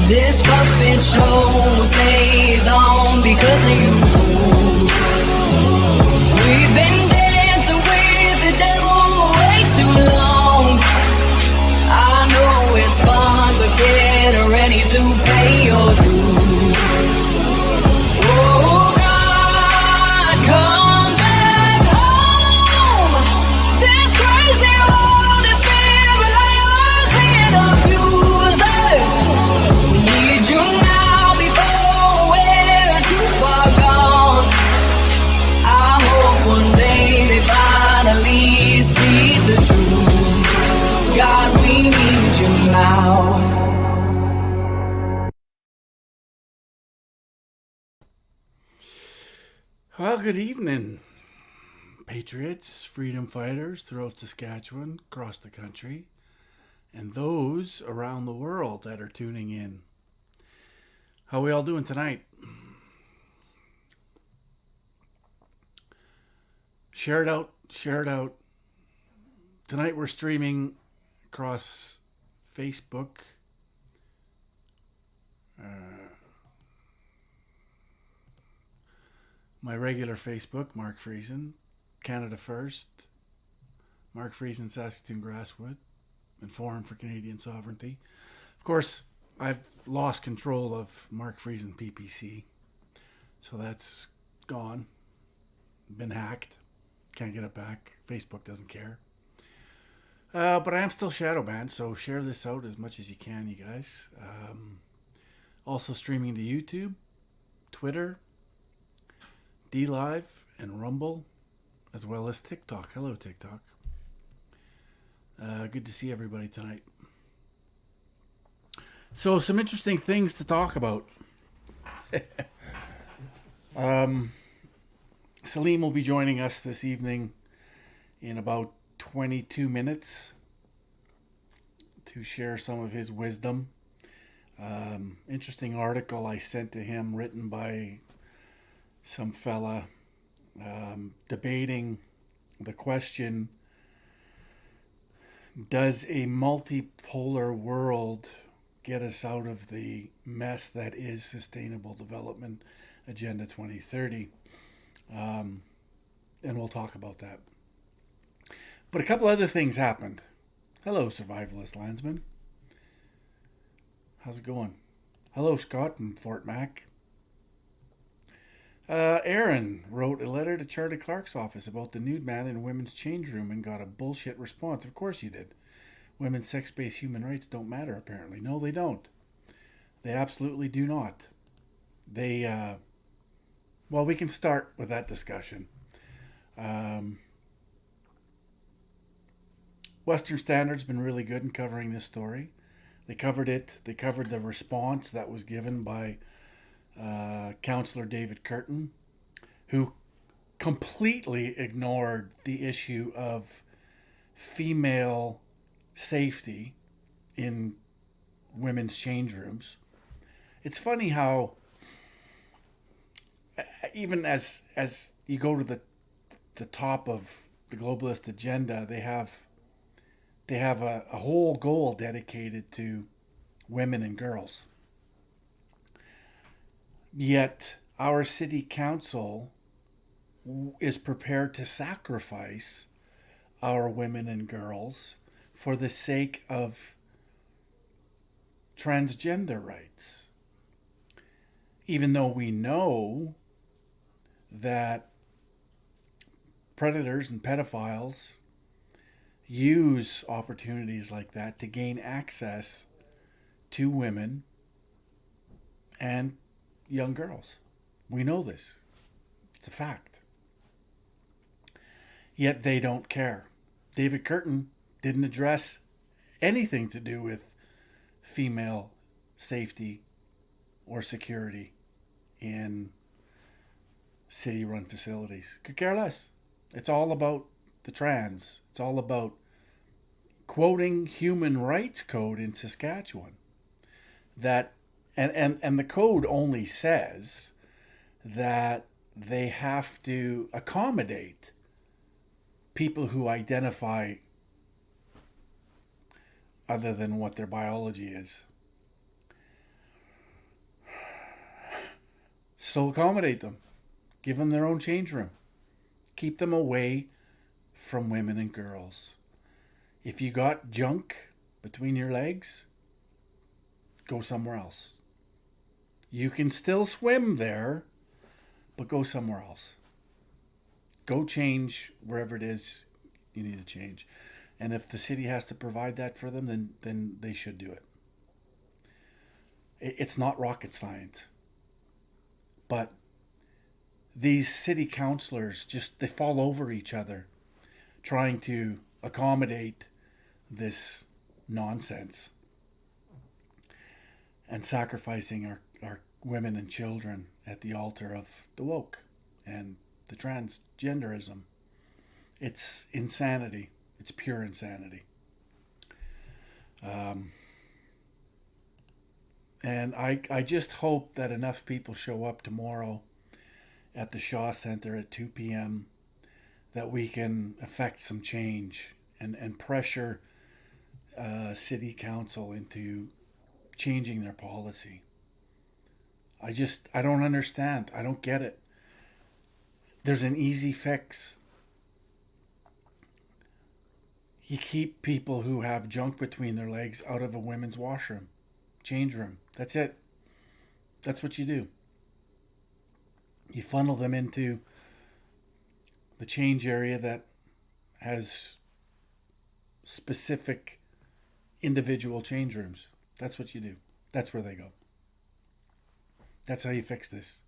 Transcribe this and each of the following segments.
This puppet show stays on because of you fools. We've been dancing with the devil way too long. I know it's fun, but get ready to pay your dues. Oh God, come back home. This crazy world is filled with liars and abusers. We need you now before we're too far gone. I hope one day they finally see the truth. God, we need you now. Well, good evening, patriots, freedom fighters throughout Saskatchewan, across the country, and those around the world that are tuning in. How are we all doing tonight? Share it out, share it out. Tonight we're streaming across Facebook, my regular Facebook, Mark Friesen, Canada First, Mark Friesen, Saskatoon Grasswood, and Forum for Canadian Sovereignty. Of course, I've lost control of Mark Friesen PPC, so that's gone, been hacked, can't get it back. Facebook doesn't care. But I am still shadow banned, so share this out as much as you can, you guys. Also streaming to YouTube, Twitter, DLive, and Rumble, as well as TikTok. Hello, TikTok. Good to see everybody tonight. So, some interesting things to talk about. Salim will be joining us this evening in about 22 minutes to share some of his wisdom. Interesting article I sent to him written by some fella debating the question, does a multipolar world get us out of the mess that is Sustainable Development Agenda 2030? And we'll talk about that. But a couple other things happened. Hello, Survivalist Landsman. How's it going? Hello, Scott from Fort Mac. Aaron wrote a letter to Charlie Clark's office about the nude man in women's change room and got a bullshit response. Of course you did. Women's sex-based human rights don't matter, apparently. No, they don't. They absolutely do not. They, well, we can start with that discussion. Western Standard's been really good in covering this story. They covered it. They covered the response that was given by Councillor David Curtin, who completely ignored the issue of female safety in women's change rooms. It's funny how even as you go to the top of the globalist agenda, they have a whole goal dedicated to women and girls. Yet our city council is prepared to sacrifice our women and girls for the sake of transgender rights. Even though we know that predators and pedophiles use opportunities like that to gain access to women and young girls. We know this. It's a fact. Yet they don't care. David Curtin didn't address anything to do with female safety or security in city-run facilities. Could care less. It's all about the trans. It's all about quoting Human Rights Code in Saskatchewan. That and the code only says that they have to accommodate people who identify other than what their biology is. So accommodate them. Give them their own change room. Keep them away from women and girls. If you got junk between your legs, go somewhere else. You can still swim there, but go somewhere else. Go change wherever it is you need to change. And if the city has to provide that for them, then they should do it. It's not rocket science. But these city councilors they fall over each other trying to accommodate this nonsense and sacrificing our women and children at the altar of the woke and the transgenderism. It's insanity. It's pure insanity. And I just hope that enough people show up tomorrow at the Shaw Center at 2 p.m. that we can effect some change and pressure city council into changing their policy. I don't understand. I don't get it. There's an easy fix. You keep people who have junk between their legs out of a women's washroom, change room. That's it. That's what you do. You funnel them into the change area that has specific individual change rooms. That's what you do. That's where they go. That's how you fix this.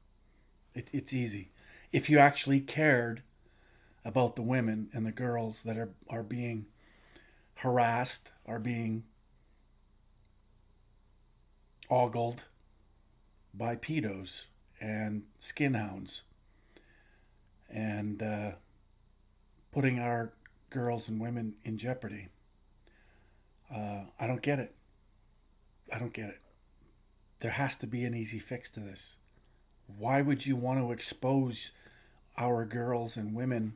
It's easy. If you actually cared about the women and the girls that are being harassed, are being ogled by pedos and skinhounds and putting our girls and women in jeopardy. I don't get it. I don't get it. There has to be an easy fix to this. Why would you want to expose our girls and women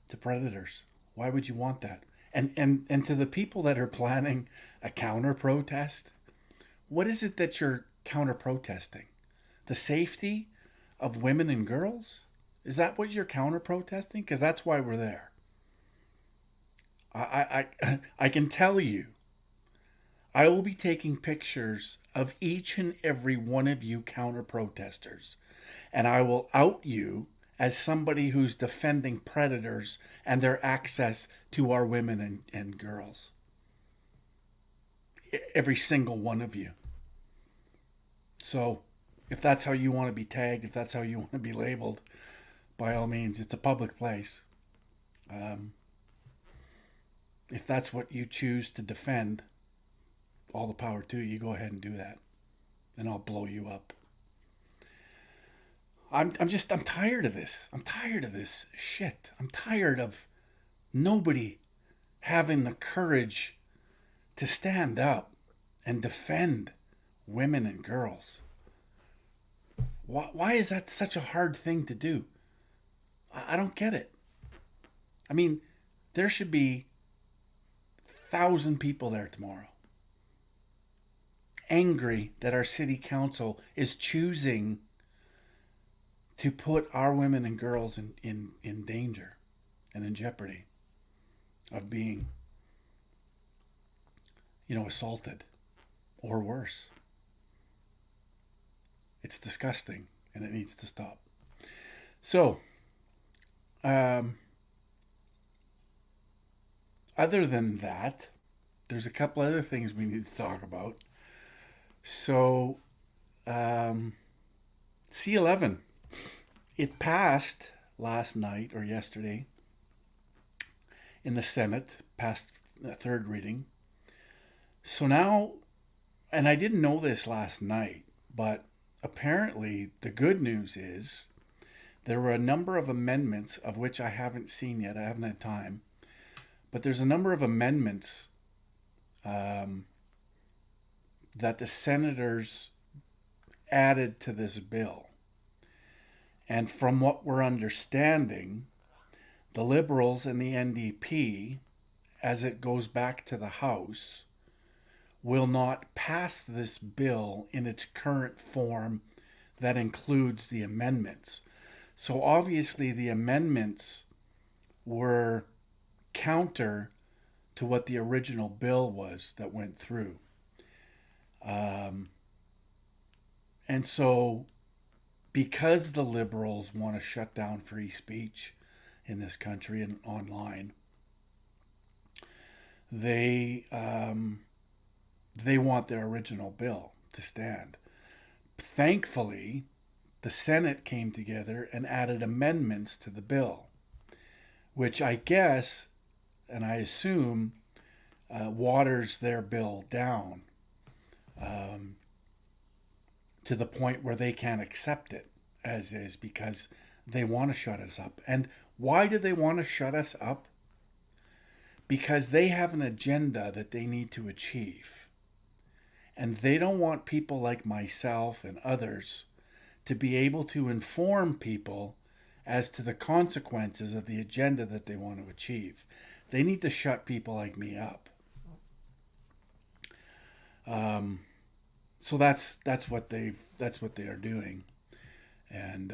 to predators? Why would you want that? And to the people that are planning a counter protest, what is it that you're counter protesting? The safety of women and girls? Is that what you're counter protesting? Because that's why we're there. I can tell you, I will be taking pictures of each and every one of you counter protesters, and I will out you as somebody who's defending predators and their access to our women and girls. Every single one of you. So if that's how you want to be tagged, if that's how you want to be labeled, by all means, it's a public place. If that's what you choose to defend, all the power to you. You go ahead and do that, and I'll blow you up. I'm tired of this. I'm tired of this shit. I'm tired of nobody having the courage to stand up and defend women and girls. Why is that such a hard thing to do? I don't get it. I mean, there should be 1,000 people there tomorrow, angry that our city council is choosing to put our women and girls in danger and in jeopardy of being, assaulted or worse. It's disgusting and it needs to stop. So, other than that, there's a couple other things we need to talk about. So, C-11, it passed last night or yesterday in the Senate, passed the third reading. So now, and I didn't know this last night, but apparently the good news is there were a number of amendments, of which I haven't seen yet. I haven't had time. But there's a number of amendments that the senators added to this bill. And from what we're understanding, the Liberals and the NDP, as it goes back to the House, will not pass this bill in its current form that includes the amendments. So obviously the amendments were counter to what the original bill was that went through. And so because the Liberals want to shut down free speech in this country and online, they want their original bill to stand. Thankfully, the Senate came together and added amendments to the bill, which I guess, and I assume, waters their bill down to the point where they can't accept it as is, because they want to shut us up. And why do they want to shut us up? Because they have an agenda that they need to achieve. And they don't want people like myself and others to be able to inform people as to the consequences of the agenda that they want to achieve. They need to shut people like me up. So that's what they are doing, and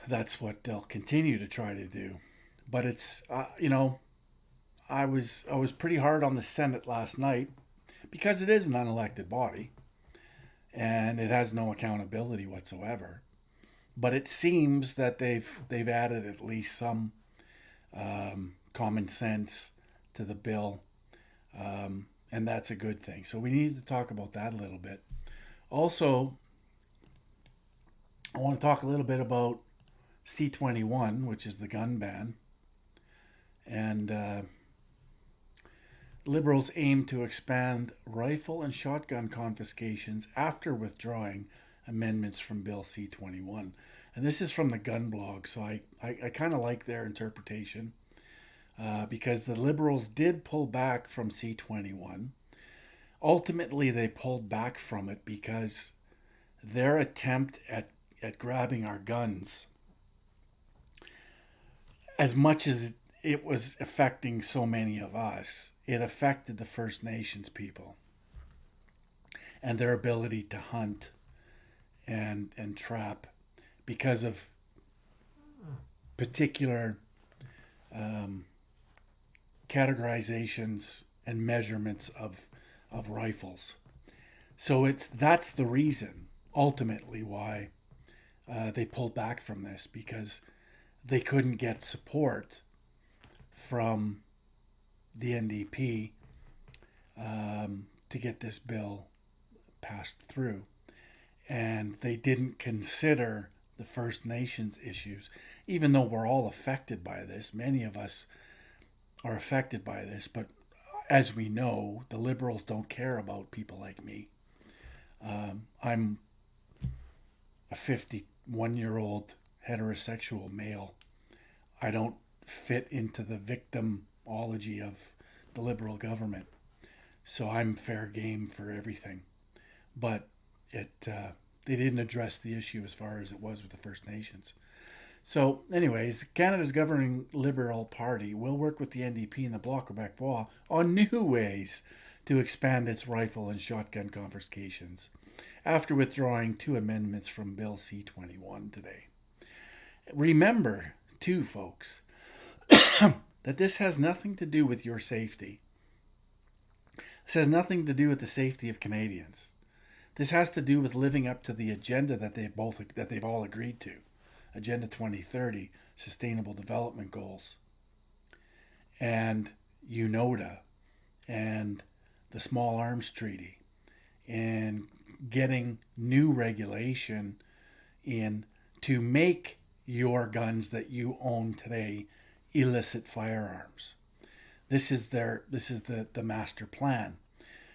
that's what they'll continue to try to do. But it's I was pretty hard on the Senate last night because it is an unelected body and it has no accountability whatsoever. But it seems that they've added at least some common sense to the bill, and that's a good thing. So we need to talk about that a little bit. Also, I want to talk a little bit about C-21, which is the gun ban. And Liberals aim to expand rifle and shotgun confiscations after withdrawing amendments from Bill C-21. And this is from the Gun Blog, so I kind of like their interpretation because the Liberals did pull back from C-21. Ultimately, they pulled back from it because their attempt at grabbing our guns, as much as it was affecting so many of us, it affected the First Nations people and their ability to hunt and trap because of particular categorizations and measurements of rifles. So that's the reason ultimately why they pulled back from this, because they couldn't get support from the NDP to get this bill passed through. And they didn't consider the First Nations issues, even though we're all affected by this. Many of us are affected by this, but as we know, the Liberals don't care about people like me. I'm a 51-year-old heterosexual male. I don't fit into the victimology of the Liberal government. So I'm fair game for everything. But they didn't address the issue as far as it was with the First Nations. So anyways, Canada's governing Liberal Party will work with the NDP and the Bloc Québécois on new ways to expand its rifle and shotgun confiscations after withdrawing 2 amendments from Bill C-21 today. Remember, too, folks, that this has nothing to do with your safety. This has nothing to do with the safety of Canadians. This has to do with living up to the agenda that they've all agreed to. Agenda 2030, Sustainable Development Goals, and UNODA, and the Small Arms Treaty, and getting new regulation in to make your guns that you own today illicit firearms. This is the master plan,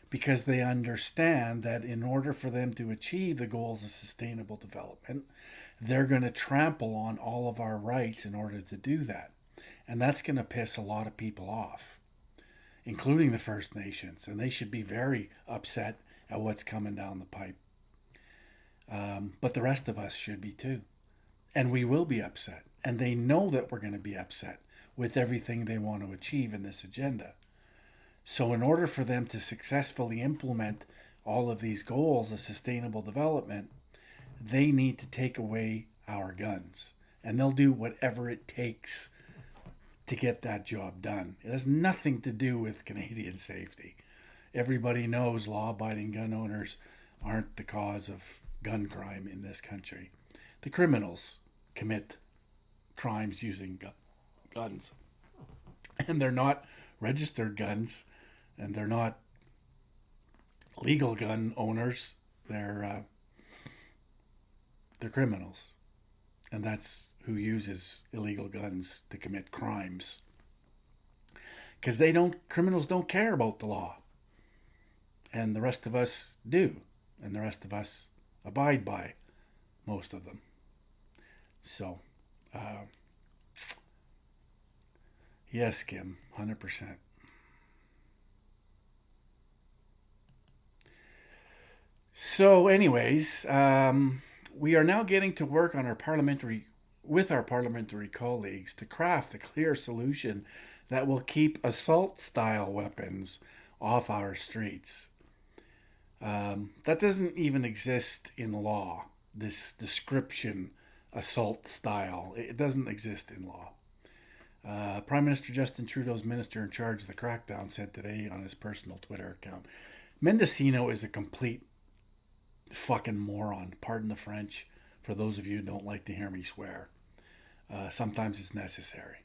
because they understand that in order for them to achieve the goals of sustainable development, they're going to trample on all of our rights in order to do that. And that's going to piss a lot of people off, including the First Nations. And they should be very upset at what's coming down the pipe. But the rest of us should be too. And we will be upset. And they know that we're going to be upset with everything they want to achieve in this agenda. So in order for them to successfully implement all of these goals of sustainable development, they need to take away our guns. And they'll do whatever it takes to get that job done. It has nothing to do with Canadian safety. Everybody knows law-abiding gun owners aren't the cause of gun crime in this country. The criminals commit crimes using guns. And they're not registered guns, and they're not legal gun owners. They're criminals. And that's who uses illegal guns to commit crimes. Because criminals don't care about the law. And the rest of us do. And the rest of us abide by most of them. So, yes, Kim, 100%. So, anyways, we are now getting to work on our parliamentary colleagues to craft a clear solution that will keep assault-style weapons off our streets. That doesn't even exist in law, this description, assault style. It doesn't exist in law. Prime Minister Justin Trudeau's minister in charge of the crackdown said today on his personal Twitter account, Mendocino is a complete fucking moron. Pardon the French, for those of you who don't like to hear me swear. Sometimes it's necessary.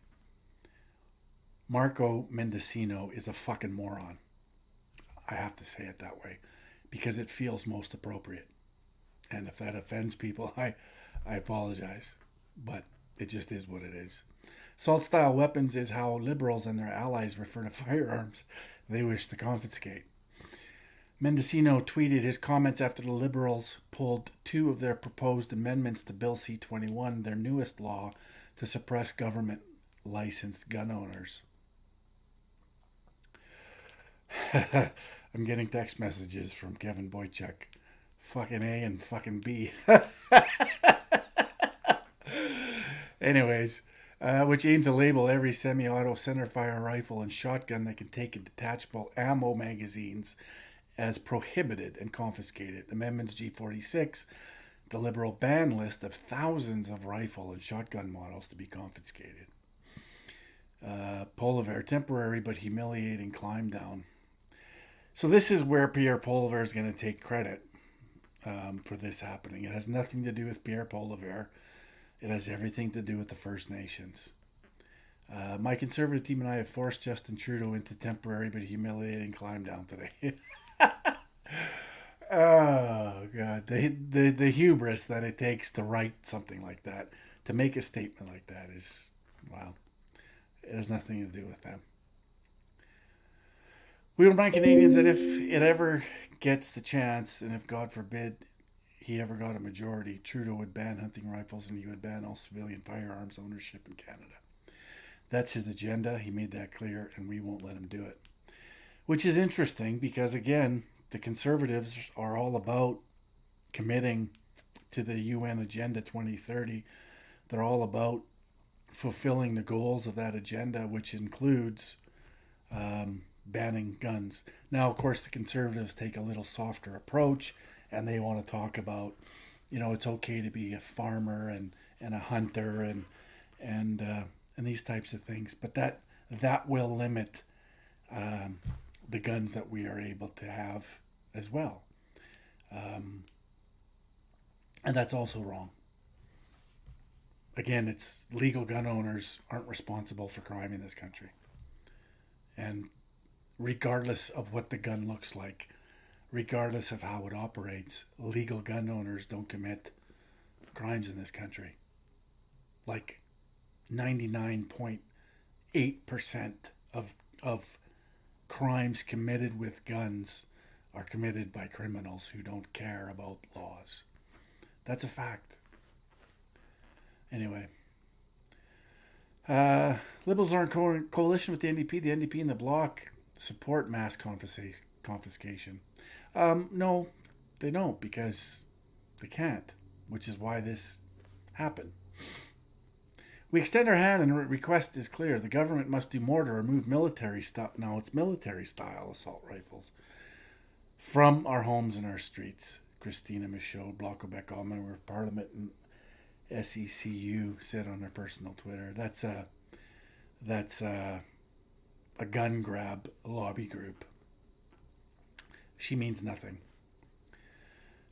Marco Mendocino is a fucking moron. I have to say it that way because it feels most appropriate. And if that offends people, I apologize. But it just is what it is. Assault-style weapons is how liberals and their allies refer to firearms they wish to confiscate. Mendocino tweeted his comments after the Liberals pulled two of their proposed amendments to Bill C-21, their newest law to suppress government-licensed gun owners. I'm getting text messages from Kevin Boychuk. Fucking A and fucking B. Anyways, which aim to label every semi-auto centerfire rifle and shotgun that can take in detachable ammo magazines as prohibited and confiscated. Amendments G46, the Liberal ban list of thousands of rifle and shotgun models to be confiscated. Poilievre, temporary but humiliating climb down. So this is where Pierre Poilievre is going to take credit for this happening. It has nothing to do with Pierre Poilievre. It has everything to do with the First Nations. My Conservative team and I have forced Justin Trudeau into temporary but humiliating climb down today. Oh, God. The hubris that it takes to write something like that, to make a statement like that is, wow. It has nothing to do with them. We remind Canadians that if it ever gets the chance, and if God forbid he ever got a majority, Trudeau would ban hunting rifles and he would ban all civilian firearms ownership in Canada. That's his agenda. He made that clear, and we won't let him do it. Which is interesting because, again, the Conservatives are all about committing to the UN Agenda 2030. They're all about fulfilling the goals of that agenda, which includes banning guns. Now, of course, the Conservatives take a little softer approach, and they want to talk about, it's okay to be a farmer and a hunter and these types of things. But that will limit the guns that we are able to have as well. And that's also wrong. Again, it's legal gun owners aren't responsible for crime in this country. And regardless of what the gun looks like, regardless of how it operates, legal gun owners don't commit crimes in this country. Like 99.8% of crimes committed with guns are committed by criminals who don't care about laws. That's a fact. Anyway, Liberals are in coalition with the NDP. The NDP and the Bloc support mass confiscation. No, they don't, because they can't, which is why this happened. We extend our hand, and the request is clear. The government must do more to remove military stuff. Now it's military-style assault rifles from our homes and our streets. Christina Michaud, Bloc Quebec, all member of Parliament, and SECU said on their personal Twitter. That's a gun grab lobby group. She means nothing.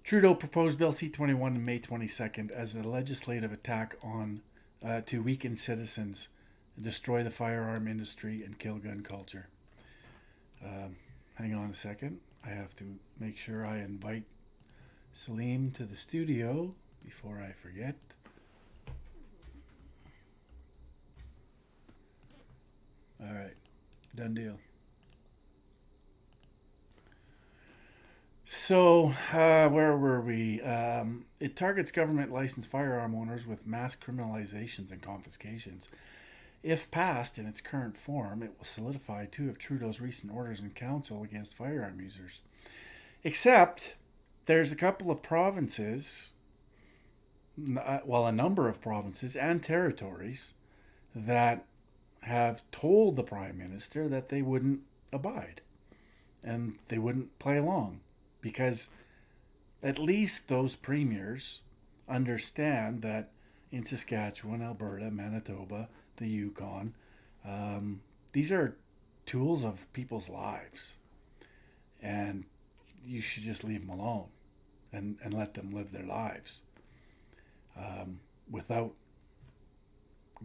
Trudeau proposed Bill C-21 on May 22nd as a legislative attack on to weaken citizens, destroy the firearm industry, and kill gun culture. Hang on a second. I have to make sure I invite Salim to the studio before I forget. All right, done deal. So, where were we? It targets government licensed firearm owners with mass criminalizations and confiscations. If passed in its current form, it will solidify two of Trudeau's recent orders in council against firearm users. Except, there's a couple of provinces, a number of provinces and territories that have told the Prime Minister that they wouldn't abide and they wouldn't play along, because at least those premiers understand that in Saskatchewan, Alberta, Manitoba, the Yukon, these are tools of people's lives, and you should just leave them alone and let them live their lives without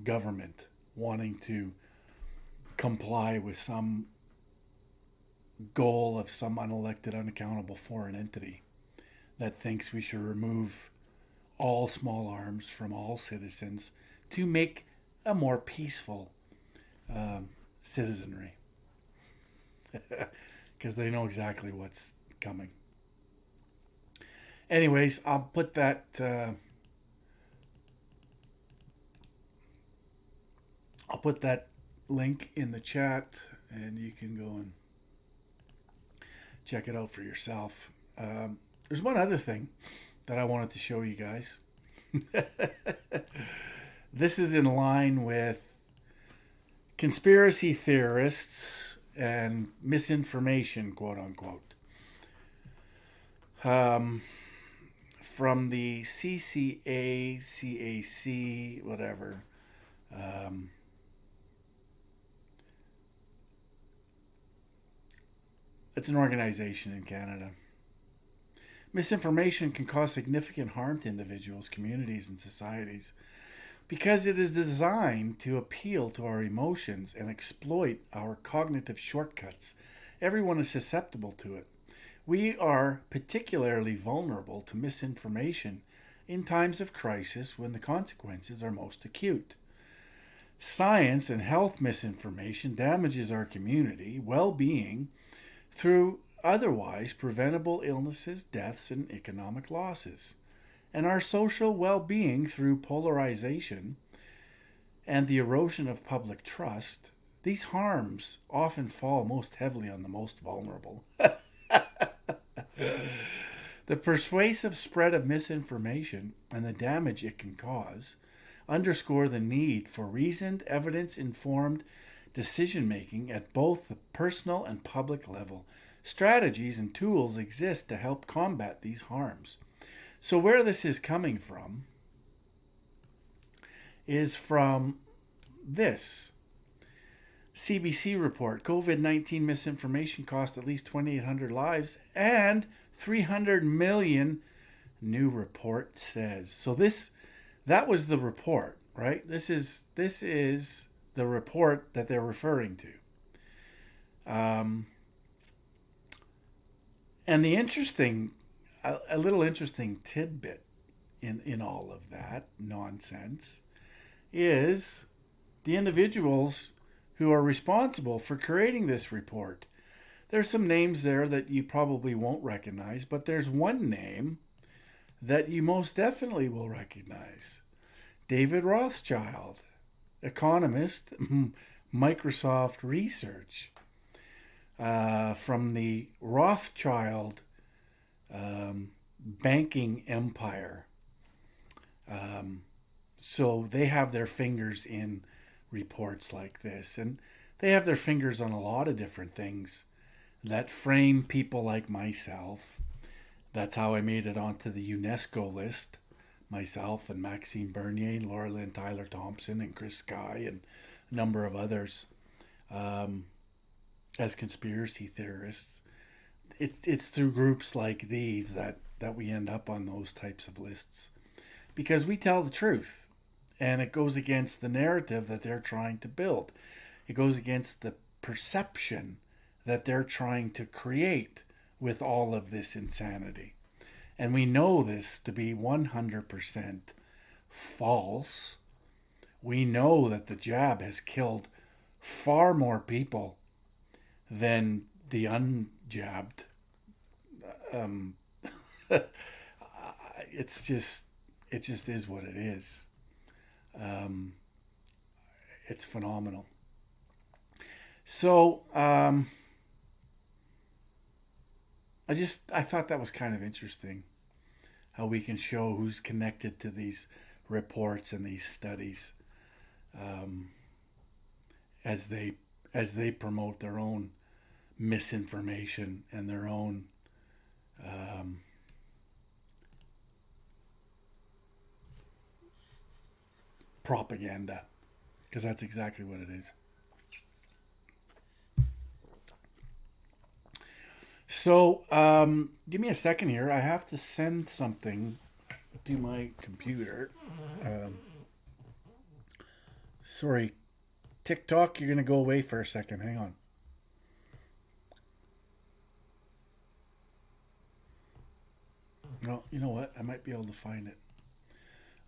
government wanting to comply with some goal of some unelected, unaccountable foreign entity that thinks we should remove all small arms from all citizens to make a more peaceful citizenry. Because they know exactly what's coming. Anyways, I'll put that link in the chat, and you can go and check it out for yourself. There's one other thing that I wanted to show you guys. This is in line with conspiracy theorists and misinformation, quote unquote. From the CCA, CAC, whatever. It's an organization in Canada. Misinformation can cause significant harm to individuals, communities, and societies because it is designed to appeal to our emotions and exploit our cognitive shortcuts. Everyone is susceptible to it. We are particularly vulnerable to misinformation in times of crisis when the consequences are most acute. Science and health misinformation damages our community well-being through otherwise preventable illnesses, deaths, and economic losses, and our social well-being through polarization and the erosion of public trust. These harms often fall most heavily on the most vulnerable. The persuasive spread of misinformation and the damage it can cause underscore the need for reasoned, evidence-informed decision-making at both the personal and public level. Strategies and tools exist to help combat these harms. So where this is coming from is from this CBC report. COVID-19 misinformation cost at least 2,800 lives and 300 million, new report says. So that was the report, right? This is the report that they're referring to. And the a little interesting tidbit in all of that nonsense is the individuals who are responsible for creating this report. There's some names there that you probably won't recognize, but there's one name that you most definitely will recognize. David Rothschild, economist, Microsoft Research, from the Rothschild banking empire. So they have their fingers in reports like this, and they have their fingers on a lot of different things that frame people like myself. That's how I made it onto the UNESCO list. Myself and Maxime Bernier, and Laura Lynn Tyler Thompson, and Chris Sky, and a number of others as conspiracy theorists. It's through groups like these that we end up on those types of lists, because we tell the truth, and it goes against the narrative that they're trying to build. It goes against the perception that they're trying to create with all of this insanity. And we know this to be 100% false. We know that the jab has killed far more people than the unjabbed. It just is what it is. It's phenomenal. So I thought that was kind of interesting, how we can show who's connected to these reports and these studies as they promote their own misinformation and their own propaganda, because that's exactly what it is. So, give me a second here. I have to send something to my computer. Sorry, TikTok, you're going to go away for a second. Hang on. Well, you know what? I might be able to find it.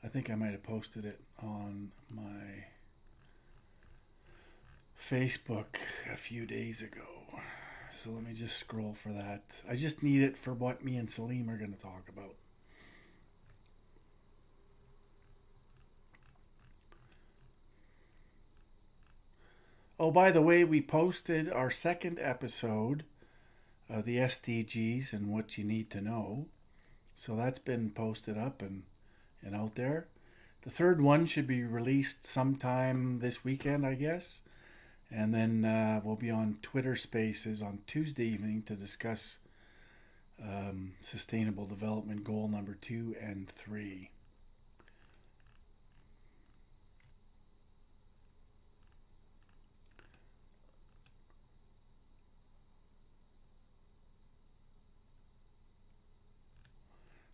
I think I might have posted it on my Facebook a few days ago. So let me just scroll for that. I just need it for what me and Salim are going to talk about. Oh, by the way, we posted our second episode of the SDGs and what you need to know. So that's been posted up and out there. The third one should be released sometime this weekend, I guess. And then we'll be on Twitter Spaces on Tuesday evening to discuss Sustainable Development Goal number 2 and 3.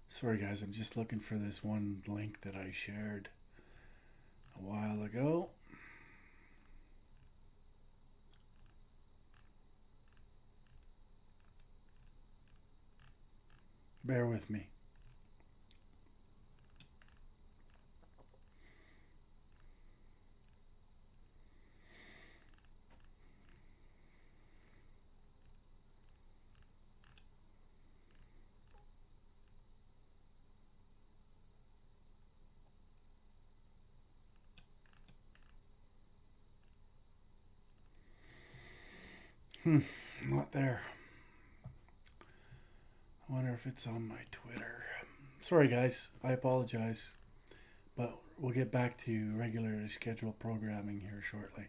Sorry guys, I'm just looking for this one link that I shared a while ago. Bear with me. Not there. I wonder if it's on my Twitter. Sorry guys, I apologize. But we'll get back to regularly scheduled programming here shortly.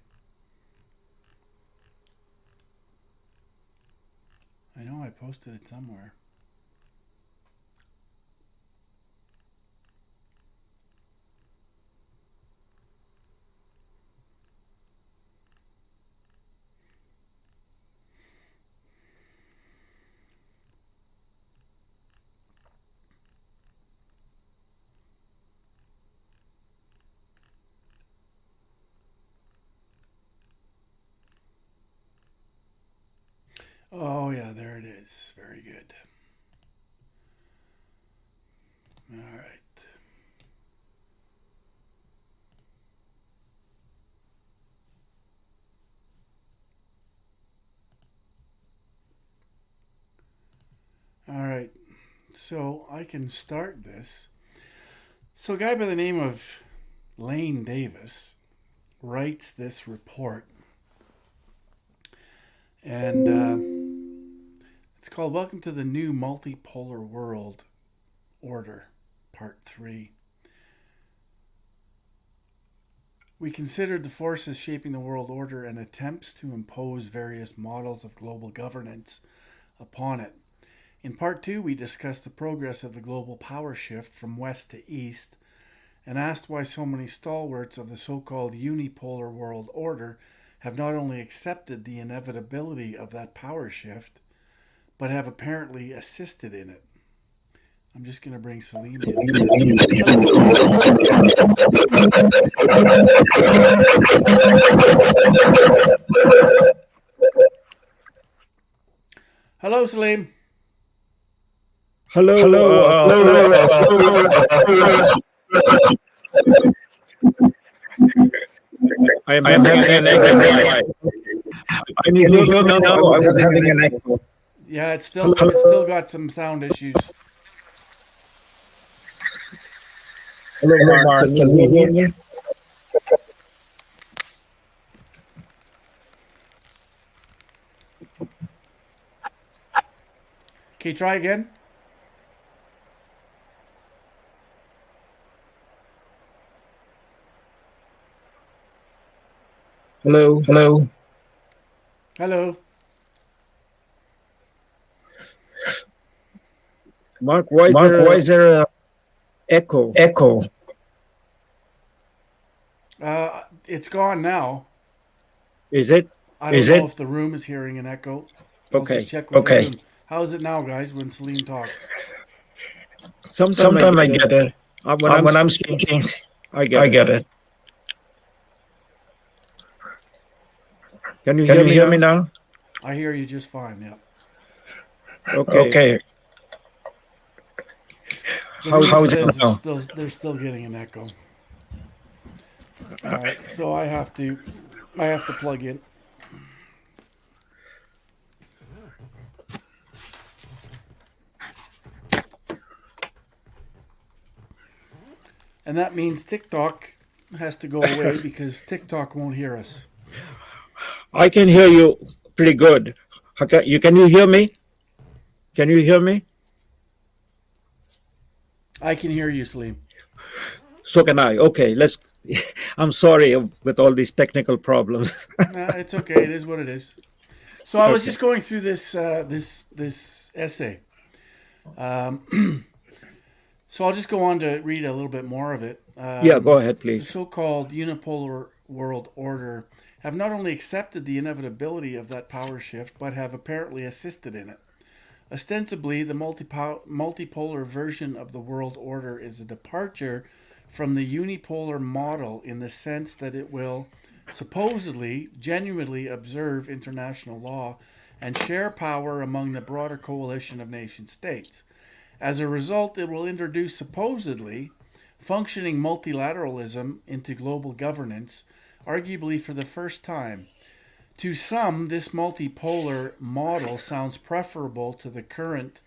I know I posted it somewhere. Oh yeah, there it is. Very good. All right. All right. So I can start this. So a guy by the name of Lane Davis writes this report. And it's called Welcome to the New Multipolar World Order, Part 3. We considered the forces shaping the world order and attempts to impose various models of global governance upon it. In part 2, we discussed the progress of the global power shift from west to east and asked why so many stalwarts of the so-called unipolar world order have not only accepted the inevitability of that power shift, but have apparently assisted in it. I'm just going to bring Salim in. Hello, Salim. Hello. I am having an echo. I need to hear now. I was having an echo. Yeah, it's still got some sound issues. Hello, Mark. Can you hear me? Okay, try again. Hello. Hello. Mark, why is there a echo? It's gone now. Is it? I don't know if the room is hearing an echo. I'll Okay. just check with the room. How is it now, guys, when Salim talks? Sometimes I get it. When I'm speaking, I get it. Can you hear me now? I hear you just fine, yeah. Okay. How is it now? They're still getting an echo. All right, so I have to plug in. And that means TikTok has to go away because TikTok won't hear us. I can hear you pretty good. Can you hear me? Can you hear me? I can hear you, Salim. So can I. Okay, I'm sorry with all these technical problems. Nah, it's okay. It is what it is. So I was just going through this essay. So I'll just go on to read a little bit more of it. Yeah, go ahead, please. The so-called unipolar world order have not only accepted the inevitability of that power shift, but have apparently assisted in it. Ostensibly, the multipolar version of the world order is a departure from the unipolar model in the sense that it will supposedly genuinely observe international law and share power among the broader coalition of nation states. As a result, it will introduce supposedly functioning multilateralism into global governance, arguably for the first time. To some, this multipolar model sounds preferable to the current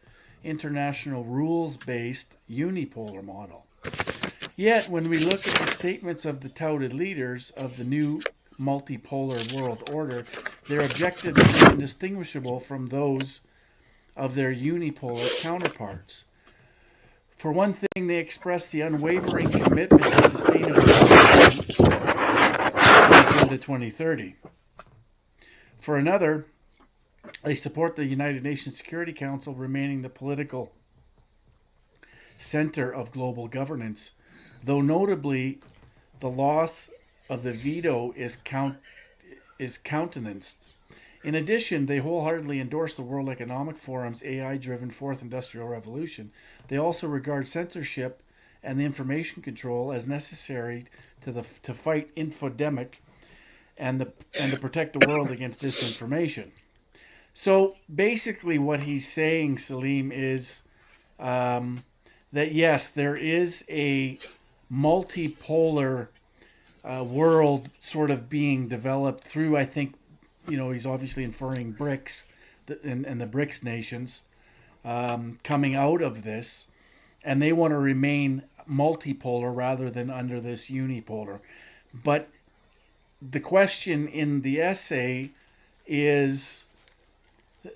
international rules-based unipolar model. Yet, when we look at the statements of the touted leaders of the new multipolar world order, their objectives are indistinguishable from those of their unipolar counterparts. For one thing, they express the unwavering commitment to sustainable development in Agenda 2030. For another, they support the United Nations Security Council remaining the political center of global governance, though notably the loss of the veto is countenanced. In addition, they wholeheartedly endorse the World Economic Forum's AI-driven Fourth Industrial Revolution. They also regard censorship and the information control as necessary to fight infodemic and to protect the world against disinformation. So basically, what he's saying, Salim, is that yes, there is a multipolar world sort of being developed through, I think, he's obviously inferring Brics and the Brics nations coming out of this, and they want to remain multipolar rather than under this unipolar. But the question in the essay is,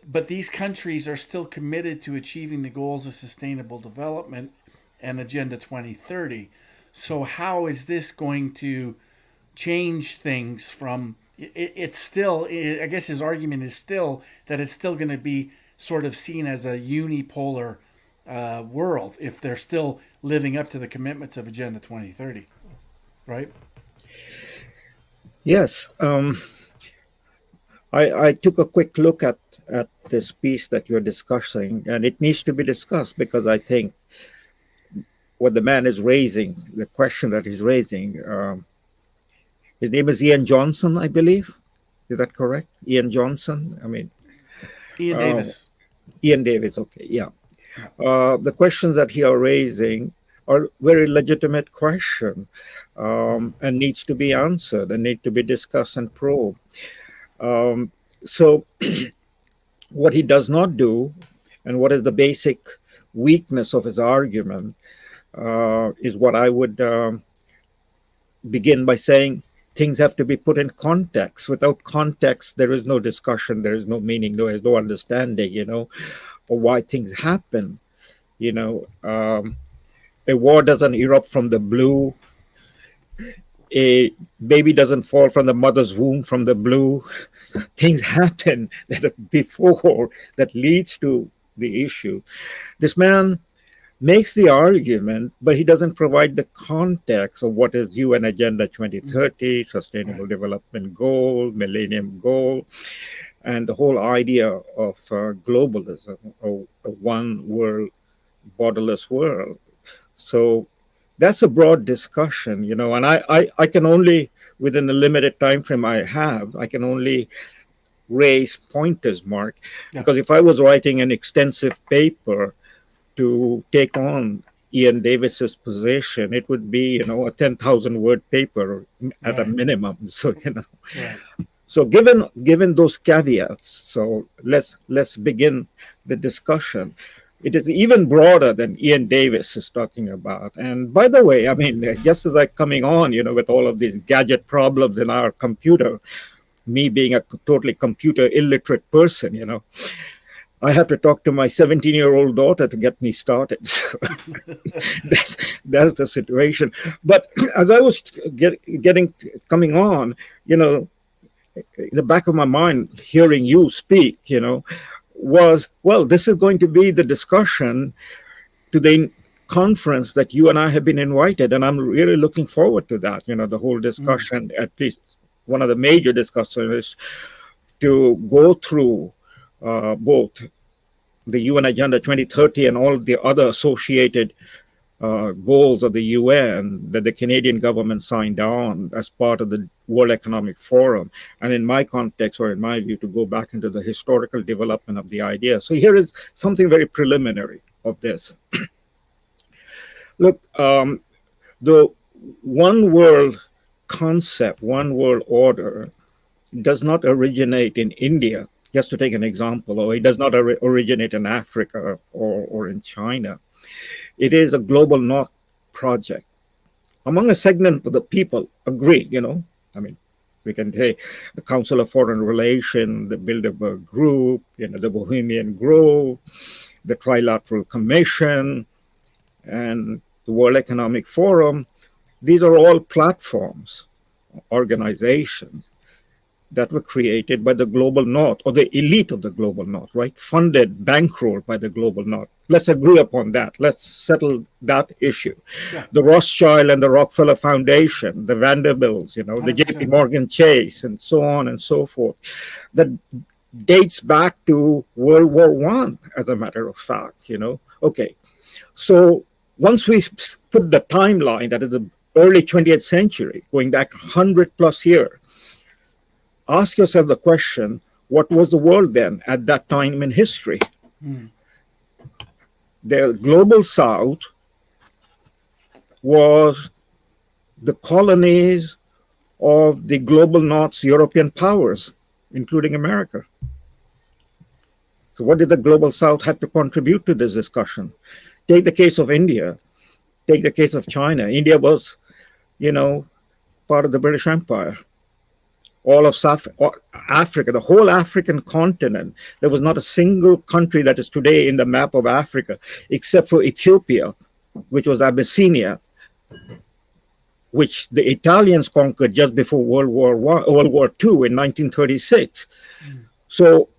but these countries are still committed to achieving the goals of sustainable development and Agenda 2030. So how is this going to change things from it's still, I guess his argument is still that it's still going to be sort of seen as a unipolar world if they're still living up to the commitments of Agenda 2030, right? Yes. I took a quick look at this piece that you're discussing, and it needs to be discussed because I think what the man is raising, the question that he's raising, his name is Ian Johnson, I believe. Is that correct? Ian Johnson? I mean, Ian Davis. Ian Davis, okay, yeah. The questions that he are raising are very legitimate questions and needs to be answered and need to be discussed and probed. So what he does not do, and what is the basic weakness of his argument, is what I would begin by saying things have to be put in context. Without context, there is no discussion, there is no meaning, there is no understanding, of why things happen. A war doesn't erupt from the blue. A baby doesn't fall from the mother's womb from the blue. Things happen before that leads to the issue. This man makes the argument, but he doesn't provide the context of what is UN Agenda 2030, Sustainable Development Goal, Millennium Goal, and the whole idea of globalism, or a one world, borderless world. So that's a broad discussion, and I can only, within the limited time frame I have, I can only raise pointers, Mark, because if I was writing an extensive paper to take on Ian Davis's position, it would be, a 10,000 word paper at a minimum. So, so given those caveats, so let's begin the discussion. It is even broader than Ian Davis is talking about. And by the way, I mean, just as I'm coming on, with all of these gadget problems in our computer, me being a totally computer illiterate person, I have to talk to my 17-year-old daughter to get me started. So that's the situation. But as I was coming on, in the back of my mind, hearing you speak, was, well, this is going to be the discussion to the conference that you and I have been invited. And I'm really looking forward to that. The whole discussion, at least one of the major discussions, is to go through both the UN Agenda 2030 and all the other associated goals of the UN that the Canadian government signed on as part of the World Economic Forum. And in my context, or in my view, to go back into the historical development of the idea. So here is something very preliminary of this. Look, the one world concept, one world order, does not originate in India, just to take an example, or it does not originate in Africa or in China. It is a global north project. Among a segment of the people agree, I mean, we can say the Council of Foreign Relations, the Bilderberg Group, the Bohemian Grove, the Trilateral Commission, and the World Economic Forum. These are all platforms, organizations that were created by the global north, or the elite of the global north, right? Funded, bankrolled by the global north. Let's agree upon that. Let's settle that issue. Yeah. The Rothschild and the Rockefeller Foundation, the Vanderbilts, the JP Morgan Chase, and so on and so forth. That dates back to World War I, as a matter of fact, Okay, so once we put the timeline, that is the early 20th century, going back 100 plus years, ask yourself the question, what was the world then at that time in history? The global south was the colonies of the global north's European powers, including America. So what did the global south have to contribute to this discussion? Take the case of India. Take the case of China. India was, part of the British Empire. All of South Africa, the whole African continent, there was not a single country that is today in the map of Africa, except for Ethiopia, which was Abyssinia, which the Italians conquered just before World War II in 1936. So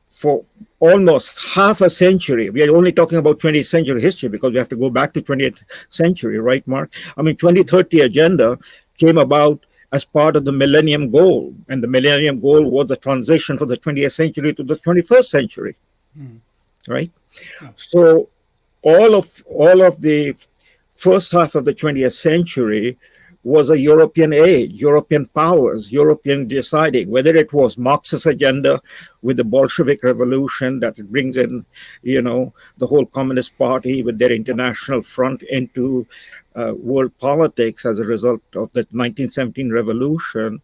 for almost half a century, we are only talking about 20th century history because we have to go back to 20th century, right, Mark? I mean, 2030 agenda came about as part of the Millennium Goal, and the Millennium Goal was the transition from the 20th century to the 21st century, right? Yeah. So all of the first half of the 20th century was a European age, European powers, European deciding, whether it was Marxist agenda with the Bolshevik Revolution that it brings in, the whole Communist Party with their international front into world politics as a result of the 1917 revolution,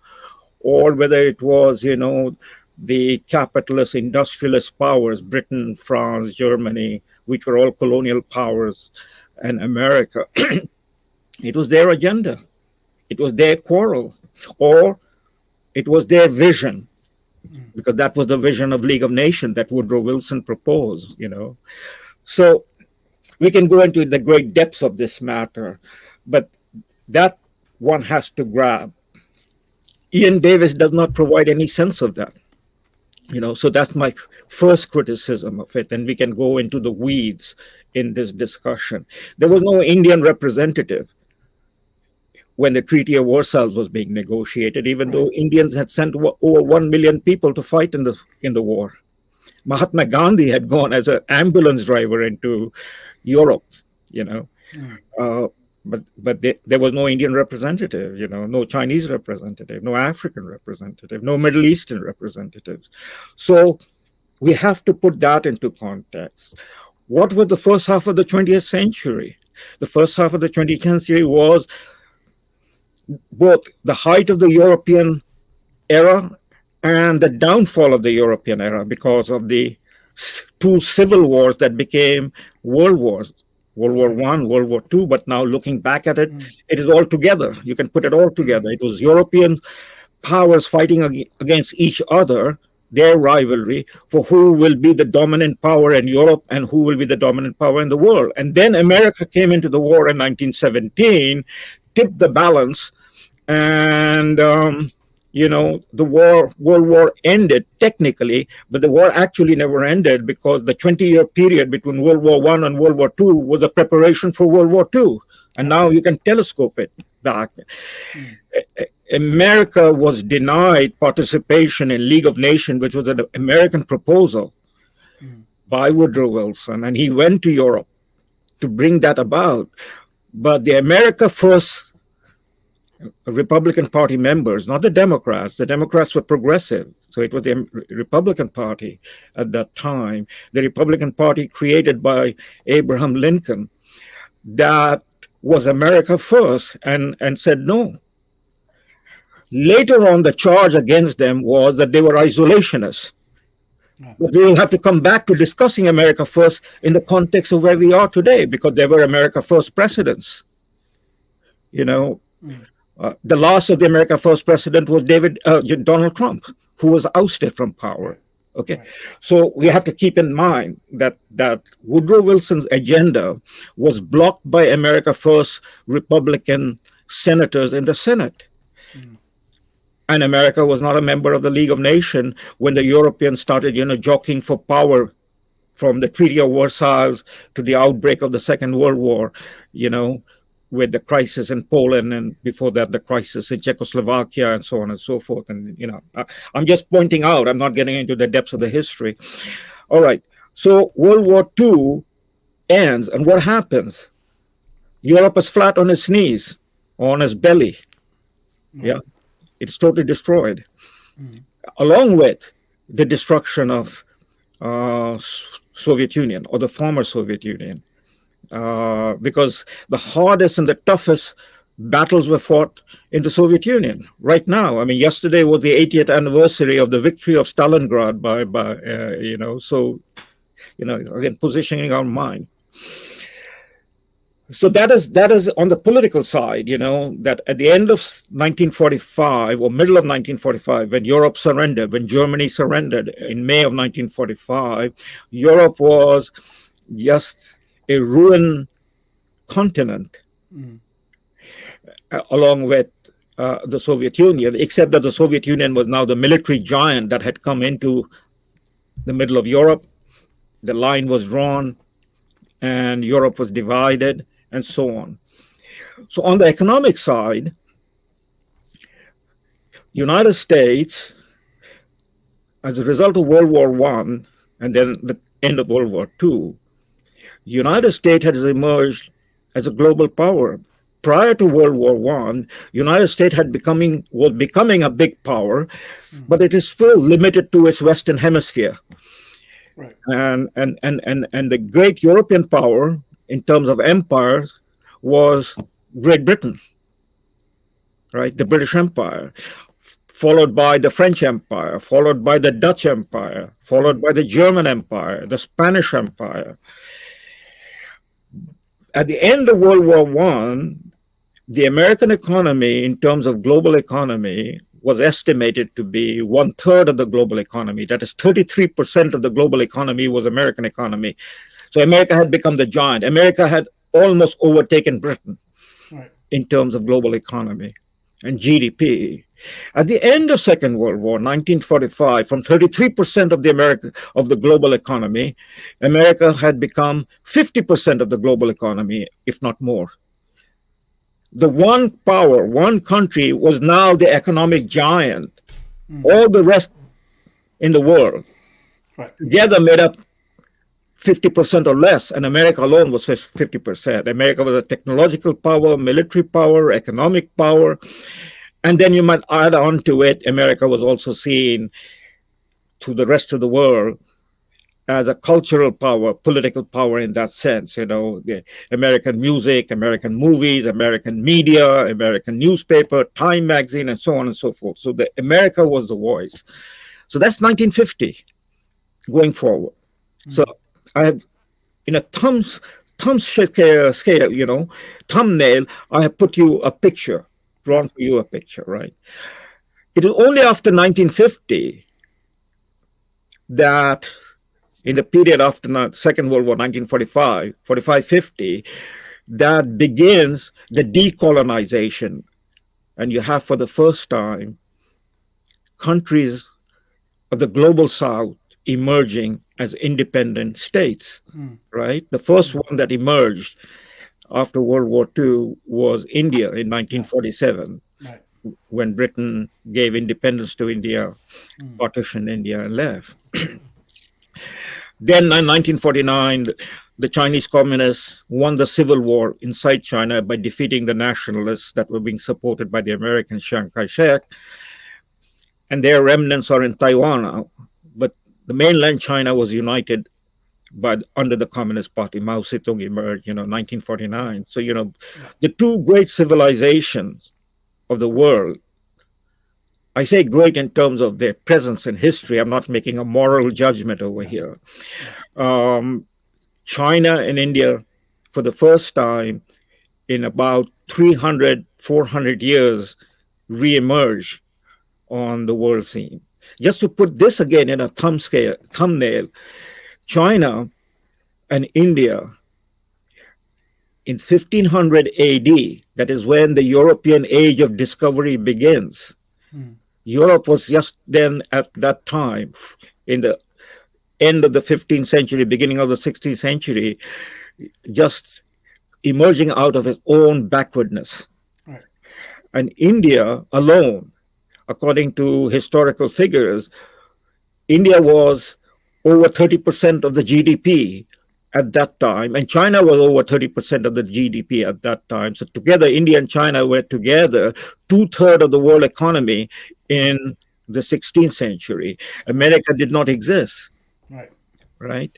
or whether it was, the capitalist industrialist powers, Britain, France, Germany, which were all colonial powers, and America. It was their agenda. It was their quarrel, or it was their vision, because that was the vision of League of Nations that Woodrow Wilson proposed, So we can go into the great depths of this matter, but that one has to grab. Ian Davis does not provide any sense of that. So that's my first criticism of it, and we can go into the weeds in this discussion. There was no Indian representative when the Treaty of Versailles was being negotiated, even though Indians had sent over 1 million people to fight in the war. Mahatma Gandhi had gone as an ambulance driver into Europe, but there was no Indian representative, no Chinese representative, no African representative, no Middle Eastern representatives. So we have to put that into context. What was the first half of the 20th century? The first half of the 20th century was both the height of the European era and the downfall of the European era because of the two civil wars that became world wars. World War I, World War II, but now looking back at it, it is all together. You can put it all together. It was European powers fighting against each other, their rivalry for who will be the dominant power in Europe and who will be the dominant power in the world. And then America came into the war in 1917, tipped the balance, and the World War ended technically, but the war actually never ended because the 20-year period between World War I and World War II was a preparation for World War II. And now you can telescope it back. America was denied participation in League of Nations, which was an American proposal by Woodrow Wilson, and he went to Europe to bring that about. But the America First Republican Party members, not the Democrats were progressive, so it was the Republican Party at that time, the Republican Party created by Abraham Lincoln, that was America First, and said no. Later on, the charge against them was that they were isolationists. But we will have to come back to discussing America First in the context of where we are today, because there were America First presidents. The last of the America First president was Donald Trump, who was ousted from power. Okay, so we have to keep in mind that Woodrow Wilson's agenda was blocked by America First Republican senators in the Senate. And America was not a member of the League of Nations when the Europeans started, jockeying for power from the Treaty of Versailles to the outbreak of the Second World War, with the crisis in Poland, and before that, the crisis in Czechoslovakia, and so on and so forth. And, I'm just pointing out, I'm not getting into the depths of the history. All right. So World War II ends, and what happens? Europe is flat on its knees, on its belly. Yeah. It's totally destroyed, along with the destruction of Soviet Union, or the former Soviet Union, because the hardest and the toughest battles were fought in the Soviet Union right now. I mean, yesterday was the 80th anniversary of the victory of Stalingrad again, positioning our mind. So that is on the political side, that at the end of 1945 or middle of 1945, when Europe surrendered, when Germany surrendered in May of 1945, Europe was just a ruined continent. along with the Soviet Union, except that the Soviet Union was now the military giant that had come into the middle of Europe. The line was drawn, and Europe was divided, and so on. So on the economic side, United States, as a result of World War One and then the end of World War Two, United States has emerged as a global power. Prior to World War One, United States was becoming a big power, but it is still limited to its Western Hemisphere. Right. And the great European power in terms of empires was Great Britain, right? The British Empire, followed by the French Empire, followed by the Dutch Empire, followed by the German Empire, the Spanish Empire. At the end of World War One, the American economy, in terms of global economy, was estimated to be 1/3 of the global economy. That is, 33% of the global economy was American economy. So America had become the giant. America had almost overtaken Britain Right. in terms of global economy and GDP. At the end of Second World War, 1945, from 33% of the global economy, America had become 50% of the global economy, if not more. The one power, one country was now the economic giant. All the rest in the world Right. together made up 50% or less, and America alone was 50%. America was a technological power, military power, economic power. And then you might add on to it, America was also seen to the rest of the world as a cultural power, political power in that sense. The American music, American movies, American media, American newspaper, Time magazine, and so on and so forth. So America was the voice. So that's 1950 going forward. So I have, in a thumb scale, thumbnail, I have put you a picture, drawn for you a picture, right? It is only after 1950 that, in the period after the Second World War, 1945-50, that begins the decolonization. And you have, for the first time, countries of the global South emerging as independent states, right? The first one that emerged after World War II was India in 1947, Right. when Britain gave independence to India, partitioned India, and left. Then in 1949, the Chinese communists won the civil war inside China by defeating the nationalists that were being supported by the American Chiang Kai-shek. And their remnants are in Taiwan now. But the mainland China was united under the Communist Party. Mao Zedong emerged, 1949. So, the two great civilizations of the world, I say great in terms of their presence in history. I'm not making a moral judgment over here. China and India, for the first time in about 300, 400 years, re-emerge on the world scene. Just to put this again in a thumbnail, China and India in 1500 AD, that is when the European age of discovery begins. Europe was just then, at that time, in the end of the 15th century, beginning of the 16th century, just emerging out of its own backwardness. Right. And India alone, according to historical figures, India was over 30% of the GDP at that time, and China was over 30% of the GDP at that time. So together, India and China were together 2/3 of the world economy in the 16th century. America did not exist, right?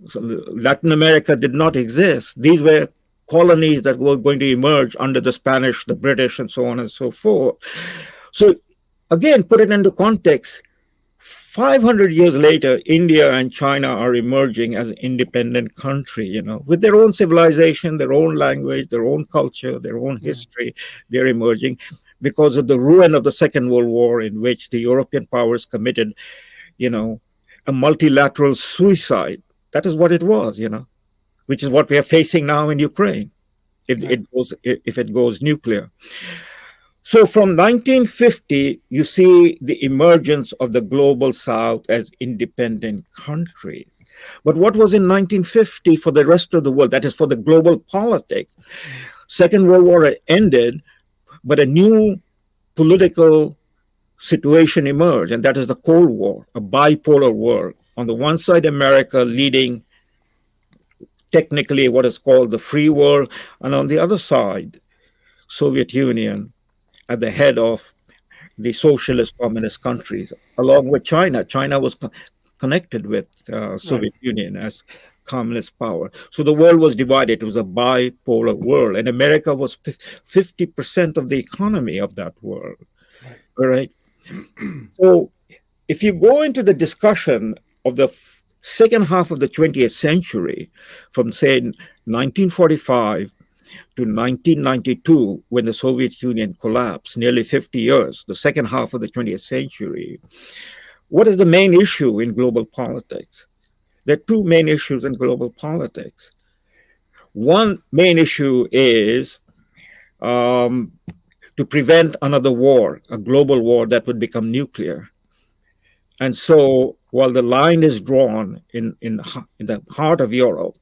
So Latin America did not exist. These were colonies that were going to emerge under the Spanish, the British, and so on and so forth. So again, put it into context. 500 years later, India and China are emerging as an independent country, with their own civilization, their own language, their own culture, their own history. They're emerging because of the ruin of the Second World War, in which the European powers committed, a multilateral suicide. That is what it was, which is what we are facing now in Ukraine. if it goes nuclear. So from 1950, you see the emergence of the global South as independent countries. But what was in 1950 for the rest of the world? That is for the global politics. Second World War had ended, but a new political situation emerged, and that is the Cold War, a bipolar world. On the one side, America leading technically what is called the free world, and on the other side, Soviet Union at the head of the socialist communist countries, along with China. China was connected with Soviet Union as communist power. So the world was divided. It was a bipolar world, and America was 50% of the economy of that world. All right. So if you go into the discussion of the second half of the 20th century, from say 1945 to 1992, when the Soviet Union collapsed, nearly 50 years, the second half of the 20th century, what is the main issue in global politics? There are two main issues in global politics. One main issue is to prevent another war, a global war that would become nuclear. And so while the line is drawn in the heart of Europe,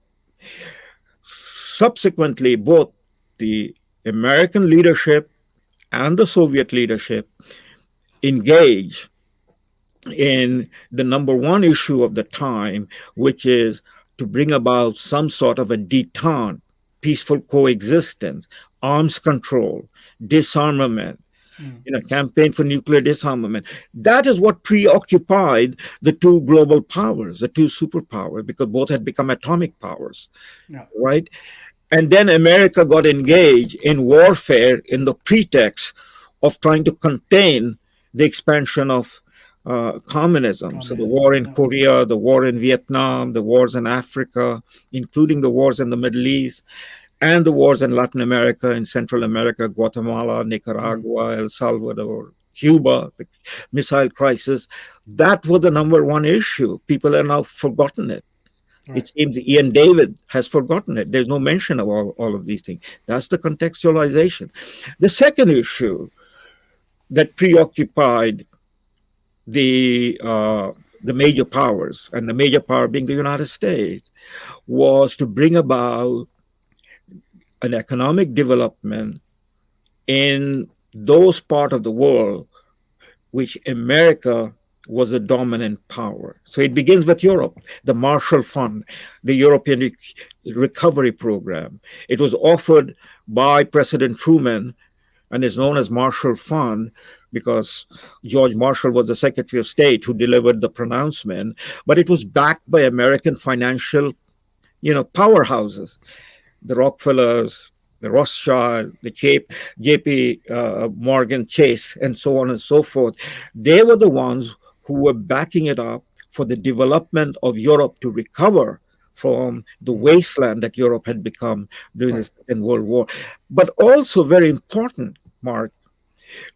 subsequently both the American leadership and the Soviet leadership engage in the number one issue of the time, which is to bring about some sort of a detente, peaceful coexistence, arms control, disarmament, campaign for nuclear disarmament. That is what preoccupied the two global powers, the two superpowers, because both had become atomic powers, right? And then America got engaged in warfare in the pretext of trying to contain the expansion of communism. So the war in Korea, the war in Vietnam, the wars in Africa, including the wars in the Middle East, and the wars in Latin America, in Central America, Guatemala, Nicaragua, El Salvador, Cuba, the missile crisis. That was the number one issue. People have now forgotten it. It seems Ian David has forgotten it. There's no mention of all of these things. That's the contextualization. The second issue that preoccupied the major powers, and the major power being the United States, was to bring about an economic development in those parts of the world which America was a dominant power. So it begins with Europe, the Marshall Fund, the European Recovery Program. It was offered by President Truman and is known as Marshall Fund because George Marshall was the Secretary of State who delivered the pronouncement, but it was backed by American financial, powerhouses, the Rockefellers, the Rothschild, the J.P. Morgan Chase, and so on and so forth. They were the ones who were backing it up for the development of Europe to recover from the wasteland that Europe had become during the Second World War. But also very important, Mark,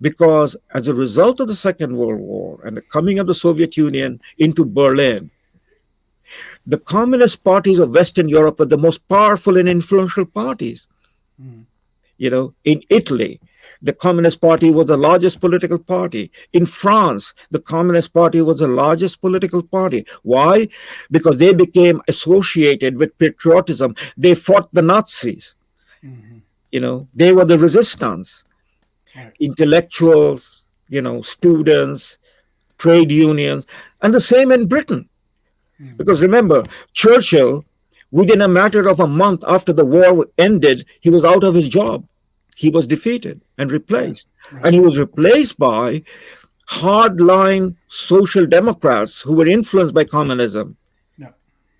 because as a result of the Second World War and the coming of the Soviet Union into Berlin, the communist parties of Western Europe were the most powerful and influential parties. In Italy, the Communist Party was the largest political party. In France, the Communist Party was the largest political party. Why? Because they became associated with patriotism. They fought the Nazis. They were the resistance. Intellectuals, students, trade unions, and the same in Britain. Because remember, Churchill, within a matter of a month after the war ended, he was out of his job. He was defeated and replaced. And he was replaced by hardline social democrats who were influenced by communism.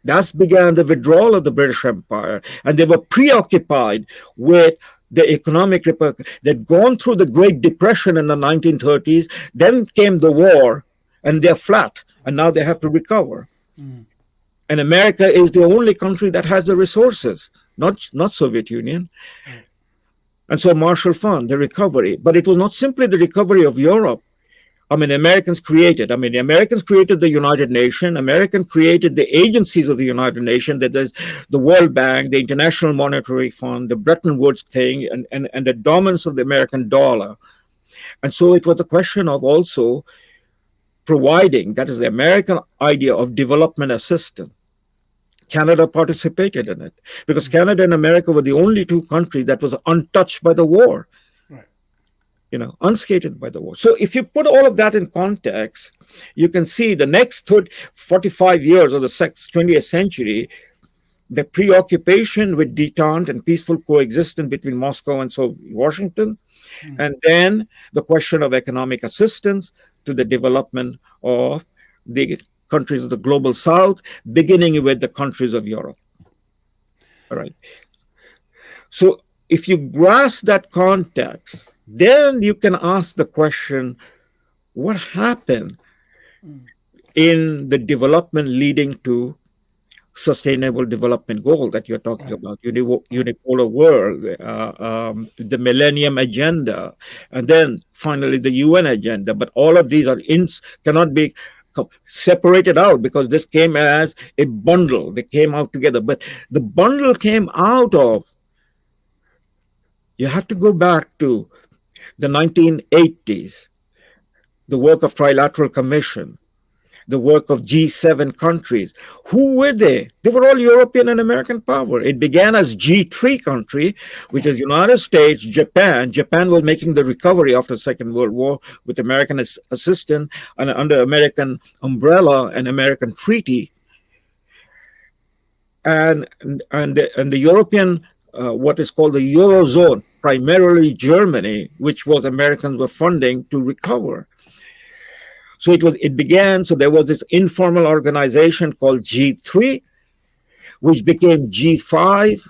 Thus began the withdrawal of the British Empire. And they were preoccupied with the economic repercussions. They'd gone through the Great Depression in the 1930s. Then came the war, and they're flat. And now they have to recover. And America is the only country that has the resources, not Soviet Union. And so Marshall Fund, the recovery. But it was not simply the recovery of Europe I mean, Americans created. I mean, the Americans created the United Nations. Americans created the agencies of the United Nations. That is the World Bank, the International Monetary Fund, the Bretton Woods thing, and the dominance of the American dollar. And so it was a question of also providing, that is the American idea of development assistance. Canada participated in it because Canada and America were the only two countries that was untouched by the war, Right. unscathed by the war. So if you put all of that in context, you can see the next 45 years of the 20th century, the preoccupation with detente and peaceful coexistence between Moscow and Washington, and then the question of economic assistance to the development of the countries of the global south, beginning with the countries of Europe. All right. So if you grasp that context, then you can ask the question, what happened in the development leading to sustainable development goal that you're talking about, unipolar world, the Millennium Agenda, and then finally the UN agenda. But all of these cannot be separated out because this came as a bundle. They came out together. But the bundle came out of, you have to go back to the 1980s, the work of Trilateral Commission, the work of G7 countries. Who were they? They were all European and American power. It began as G3 country, which is United States, Japan. Japan was making the recovery after the Second World War with American assistance and under American umbrella and American treaty. And the European, what is called the Eurozone, primarily Germany, which was Americans were funding to recover. So it began, so there was this informal organization called G3, which became G5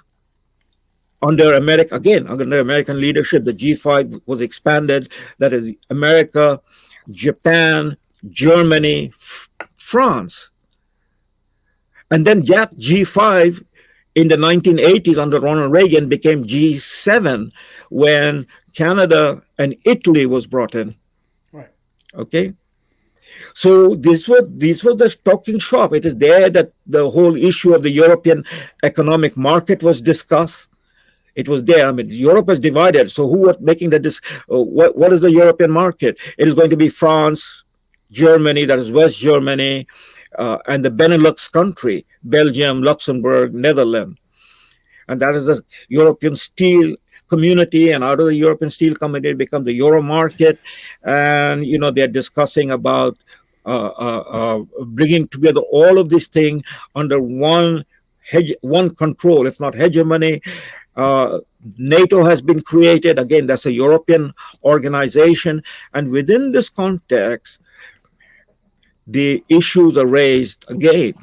under American leadership. The G5 was expanded, that is America, Japan, Germany, France. And then that G5 in the 1980s under Ronald Reagan became G7 when Canada and Italy was brought in. Right. Okay. So this was the talking shop. It is there that the whole issue of the European economic market was discussed. It was there. I mean, Europe is divided. So who was making what is the European market? It is going to be France, Germany, that is West Germany, and the Benelux country, Belgium, Luxembourg, Netherlands. And that is the European steel community, and out of the European steel community become the Euro market. And, they're discussing about bringing together all of these things under one control, if not hegemony. NATO has been created. Again, that's a European organization. And within this context, the issues are raised again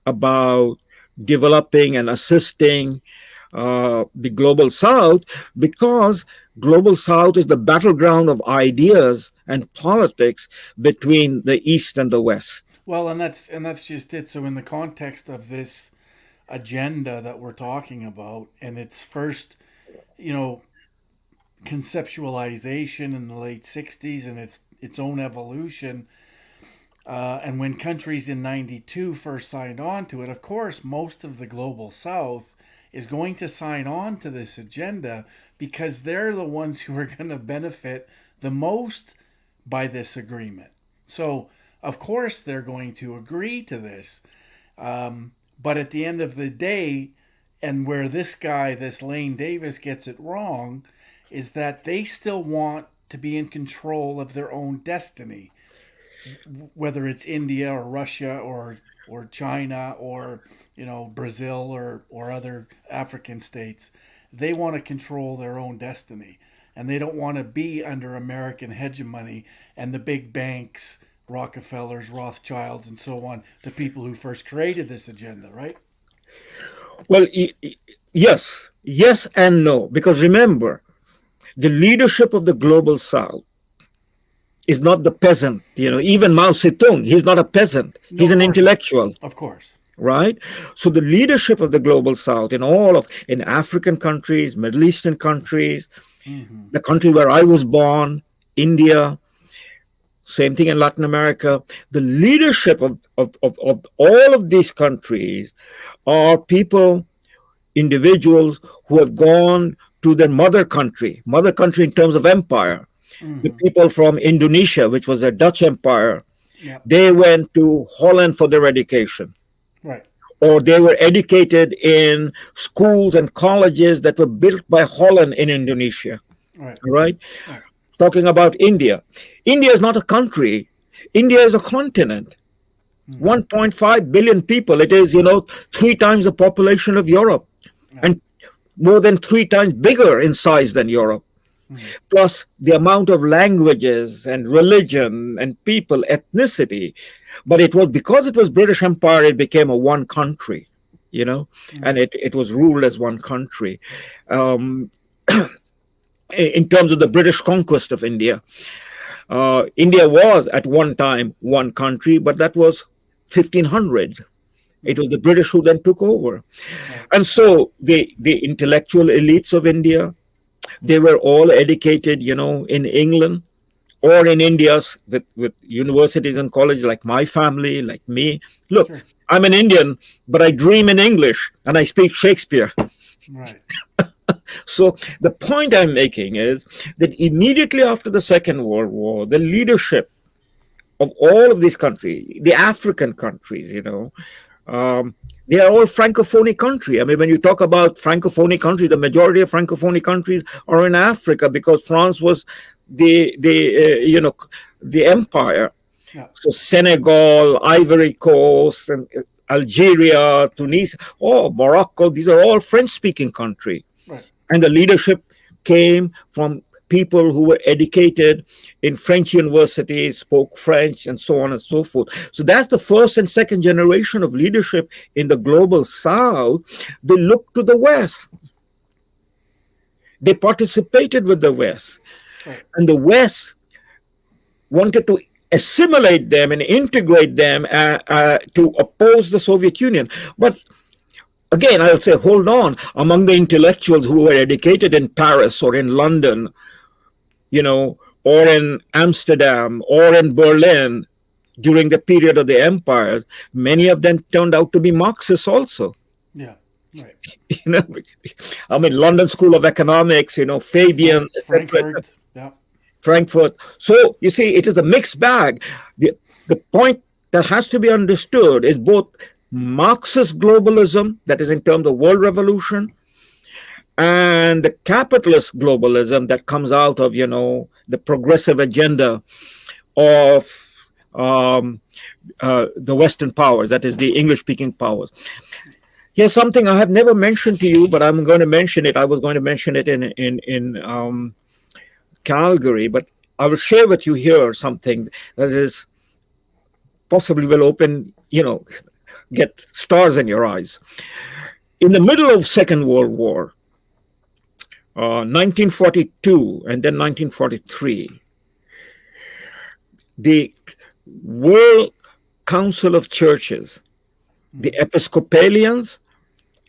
about developing and assisting the global south, because global south is the battleground of ideas and politics between the East and the West. Well, and that's just it. So in the context of this agenda that we're talking about, and its first, conceptualization in the late 60s and its own evolution, and when countries in 92 first signed on to it, of course, most of the global south is going to sign on to this agenda because they're the ones who are going to benefit the most by this agreement. So, of course, they're going to agree to this. But at the end of the day, and where this Lane Davis gets it wrong, is that they still want to be in control of their own destiny, whether it's India or Russia or China or Brazil or other African states. They want to control their own destiny, and they don't want to be under American hegemony and the big banks, Rockefellers, Rothschilds, and so on, the people who first created this agenda, right? Well, yes and no, because remember, the leadership of the global south is not the peasant. Even Mao Zedong, he's not a peasant. He's an intellectual. Of course. Right? So the leadership of the global south in African countries, Middle Eastern countries, the country where I was born, India, Same thing in Latin America. The leadership of all of these countries are people, individuals who have gone to their mother country in terms of empire. The people from Indonesia, which was a Dutch empire, Yeah. they went to Holland for their education, Right. or they were educated in schools and colleges that were built by Holland in Indonesia. Right. Right? Right. Talking about India. India is not a country. India is a continent. 1.5 billion people. It is, 3 times the population of Europe, and more than 3 times bigger in size than Europe. Plus the amount of languages and religion and people, ethnicity. But it was because it was British Empire, it became a one country, and it was ruled as one country. In terms of the British conquest of India, India was at one time one country, but that was 1500. It was the British who then took over. And so the intellectual elites of India, they were all educated, in England or in India with universities and colleges, like my family, like me. Look, Sure. I'm an Indian, but I dream in English and I speak Shakespeare. Right. So the point I'm making is that immediately after the Second World War, the leadership of all of these countries, the African countries, they are all Francophone countries. I mean, when you talk about Francophone countries, the majority of Francophone countries are in Africa because France was the empire. Yeah. So Senegal, Ivory Coast, and Algeria, Tunisia, Morocco, these are all French-speaking countries. Right. And the leadership came from people who were educated in French universities, spoke French, and so on and so forth. So that's the first and second generation of leadership in the global South. They looked to the West. They participated with the West. Right. And the West wanted to assimilate them and integrate them to oppose the Soviet Union. But again, I'll say, hold on, among the intellectuals who were educated in Paris or in London, or in Amsterdam or in Berlin during the period of the empires, many of them turned out to be Marxists also. Yeah. Right. I mean, London School of Economics, Fabian, Frankfurt. Yeah. Frankfurt. So you see, it is a mixed bag. The point that has to be understood is both Marxist globalism, that is in terms of world revolution, and the capitalist globalism that comes out of, the progressive agenda of the Western powers, that is the English-speaking powers. Here's something I have never mentioned to you, but I'm going to mention it. I was going to mention it in Calgary, but I will share with you here something that is possibly will open, get stars in your eyes. In the middle of Second World War, 1942 and then 1943, the World Council of Churches, the Episcopalians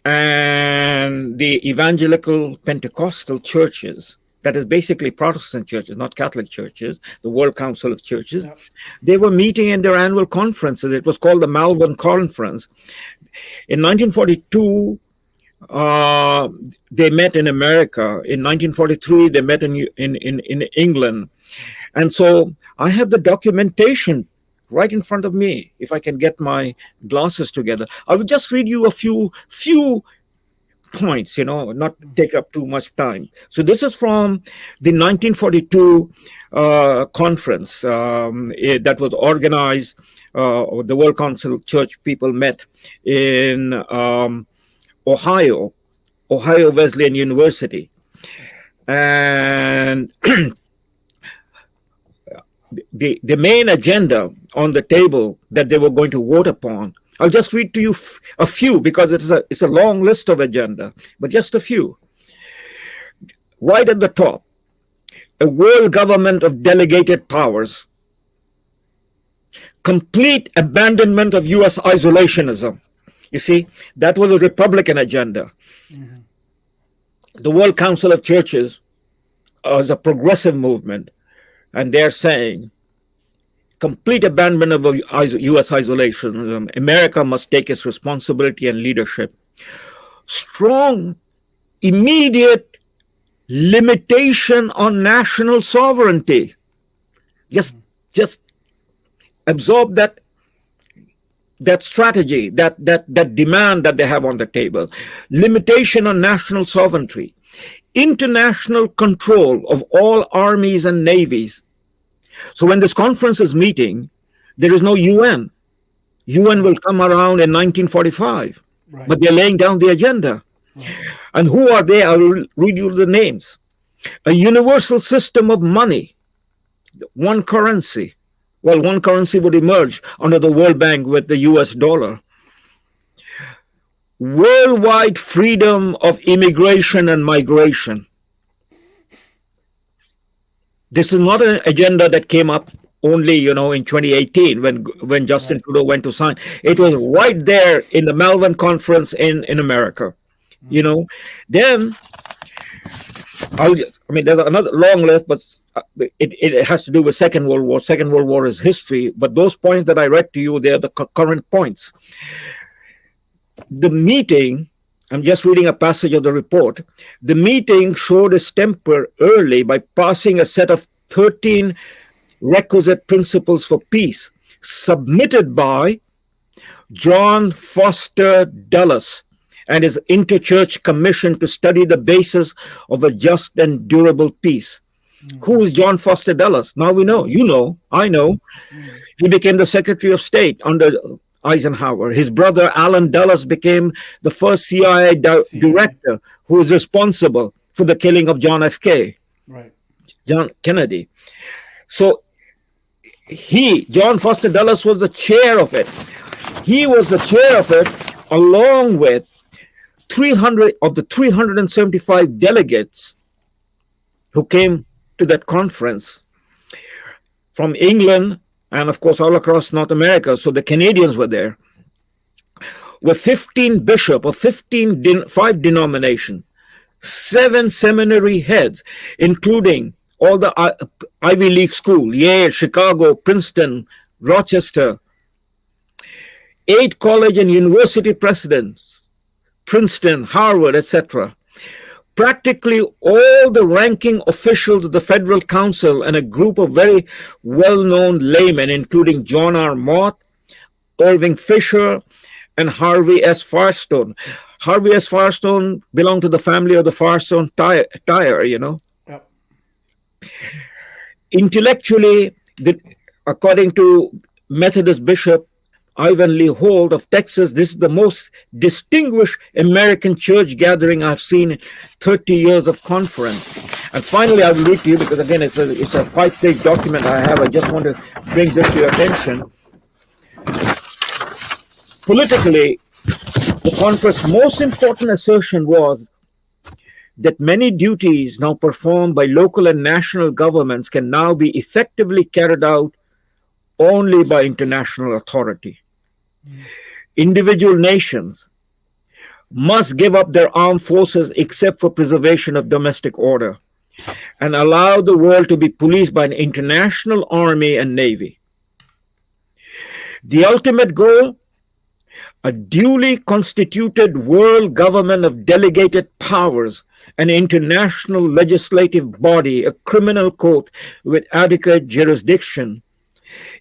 and the Evangelical Pentecostal churches, that is basically Protestant churches, not Catholic churches, the World Council of Churches, Yep. They were meeting in their annual conferences. It was called the Melbourne Conference. In 1942, they met in America. In 1943, they met in England. And so I have the documentation right in front of me. If I can get my glasses together, I will just read you a few points, not take up too much time. So this is from the 1942 conference that was organized. The World Council Church people met in Ohio Wesleyan University. And the main agenda on the table that they were going to vote upon, I'll just read to you a few because it's a long list of agenda, but just a few. Right at the top, a world government of delegated powers, complete abandonment of U.S. isolationism. You see, that was a Republican agenda. Mm-hmm. The World Council of Churches is a progressive movement, and they're saying complete abandonment of U.S. isolationism. America must take its responsibility and leadership. Strong, immediate limitation on national sovereignty. Just absorb that strategy, that demand that they have on the table. Limitation on national sovereignty. International control of all armies and navies. So when this conference is meeting, there is no UN. UN will come around in 1945, Right. but they're laying down the agenda. Right. And who are they? I will read you the names. A universal system of money, one currency. Well, one currency would emerge under the World Bank with the US dollar. Worldwide freedom of immigration and migration. This is not an agenda that came up only, in 2018 when Justin Trudeau went to sign. It was right there in the Melbourne conference in America. Then there's another long list, but it has to do with Second World War. Second World War is history, but those points that I read to you, they're the current points. The meeting, I'm just reading a passage of the report. The meeting showed its temper early by passing a set of 13 requisite principles for peace, submitted by John Foster Dulles and his Interchurch Commission to study the basis of a just and durable peace. Who is John Foster Dulles? Now we know, I know. He became the Secretary of State under Eisenhower. His brother Alan Dulles became the first CIA director who is responsible for the killing of John John Kennedy. So John Foster Dulles was the chair of it. He was the chair of it along with 300 of the 375 delegates who came to that conference from England and, of course, all across North America. So the Canadians were there. With 15 bishops of 5 denominations, 7 seminary heads, including all the Ivy League school, Yale, Chicago, Princeton, Rochester, 8 college and university presidents, Princeton, Harvard, etc. Practically all the ranking officials of the Federal Council and a group of very well-known laymen, including John R. Mott, Irving Fisher, and Harvey S. Firestone. Harvey S. Firestone belonged to the family of the Firestone Tire, Yep. Intellectually, according to Methodist Bishop Ivan Lee Holt of Texas, this is the most distinguished American church gathering I've seen in 30 years of conference. And finally, I will read to you, because again, it's a 5-page document I have. I just want to bring this to your attention. Politically, the conference's most important assertion was that many duties now performed by local and national governments can now be effectively carried out only by international authority. Individual nations must give up their armed forces except for preservation of domestic order and allow the world to be policed by an international army and navy. The ultimate goal, a duly constituted world government of delegated powers, an international legislative body, a criminal court with adequate jurisdiction,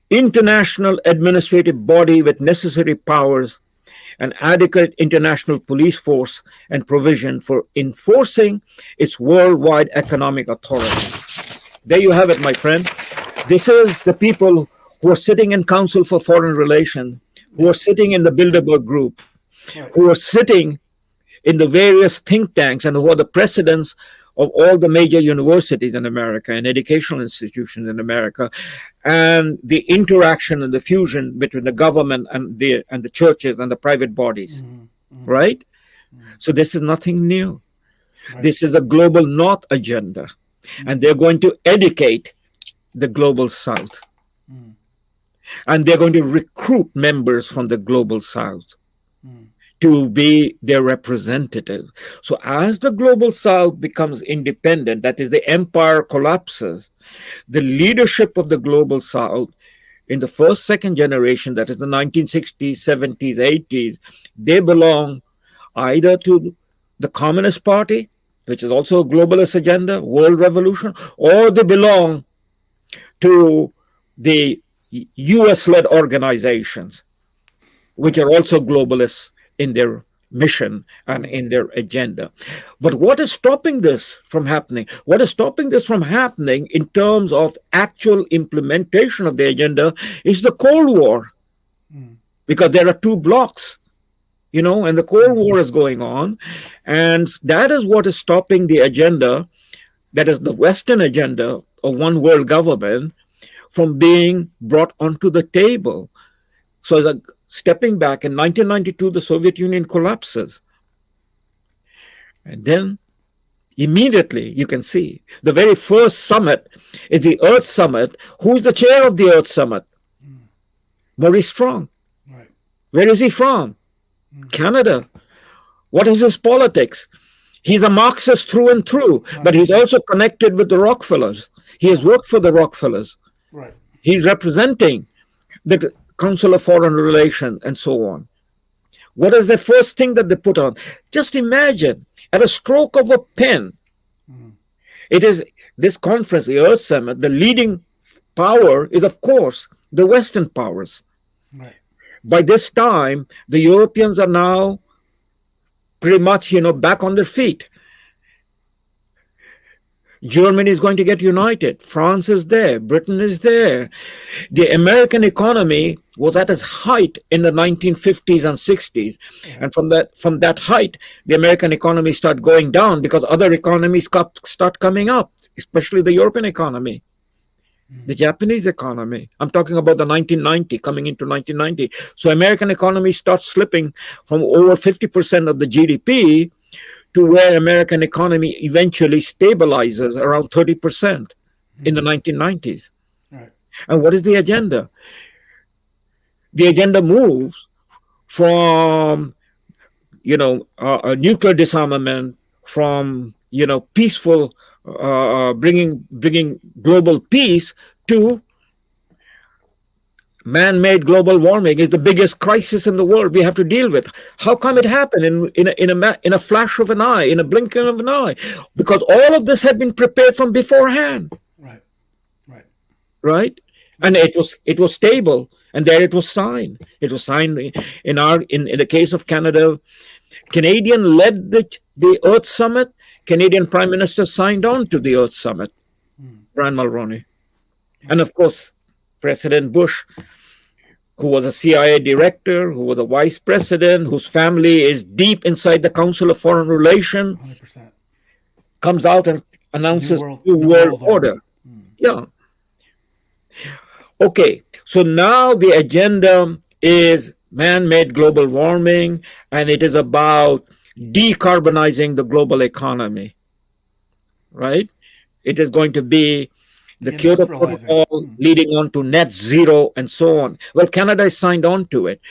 international administrative body with necessary powers, an adequate international police force, and provision for enforcing its worldwide economic authority. There you have it, my friend. This is the people who are sitting in Council for Foreign Relations, who are sitting in the Bilderberg Group, who are sitting in the various think tanks, and who are the presidents of all the major universities in America and educational institutions in America, and the interaction and the fusion between the government and the churches and the private bodies, right? So this is nothing new. This is the Global North agenda, and they're going to educate the Global South, and they're going to recruit members from the Global South to be their representative. So as the Global South becomes independent, that is, the empire collapses, the leadership of the Global South in the first, second generation, that is the 1960s, 70s, 80s, they belong either to the Communist Party, which is also a globalist agenda, world revolution, or they belong to the US-led organizations, which are also globalists in their mission and in their agenda. But what is stopping this from happening? What is stopping this from happening in terms of actual implementation of the agenda is the Cold War, because there are two blocks, and the Cold War is going on, and that is what is stopping the agenda, that is the Western agenda of one world government, from being brought onto the table. So as a stepping back, in 1992, the Soviet Union collapses. And then immediately you can see the very first summit is the Earth Summit. Who's the chair of the Earth Summit? Maurice Strong. Right. Where is he from? Canada. What is his politics? He's a Marxist through and through, but he's also connected with the Rockefellers. He has worked for the Rockefellers. Right. He's representing the Council of Foreign Relations and so on. What is the first thing that they put on? Just imagine, at a stroke of a pen, it is this conference, the Earth Summit, the leading power is, of course, the Western powers. Right. By this time, the Europeans are now pretty much, back on their feet. Germany is going to get united. France is there. Britain is there. The American economy was at its height in the 1950s and 60s. And from that height, the American economy started going down because other economies start coming up, especially the European economy, the Japanese economy. I'm talking about the 1990, coming into 1990. So American economy starts slipping from over 50% of the GDP to where American economy eventually stabilizes around 30% in the 1990s. Right. And what is the agenda? The agenda moves from, a nuclear disarmament, from, peaceful, bringing global peace, to man-made global warming is the biggest crisis in the world we have to deal with. How come it happened in a flash of an eye, in a blinking of an eye? Because all of this had been prepared from beforehand. Right. And it was stable, and there it was signed. It was signed in the case of Canada. Canadian led the Earth Summit. Canadian Prime Minister signed on to the Earth Summit, Brian Mulroney, and of course President Bush, who was a CIA director, who was a vice president, whose family is deep inside the Council of Foreign Relations, 100%. comes out and announces New World Order. Yeah. Okay, so now the agenda is man-made global warming, and it is about decarbonizing the global economy, right? It is going to be the Kyoto Protocol leading on to net zero and so on. Well, Canada is signed on to it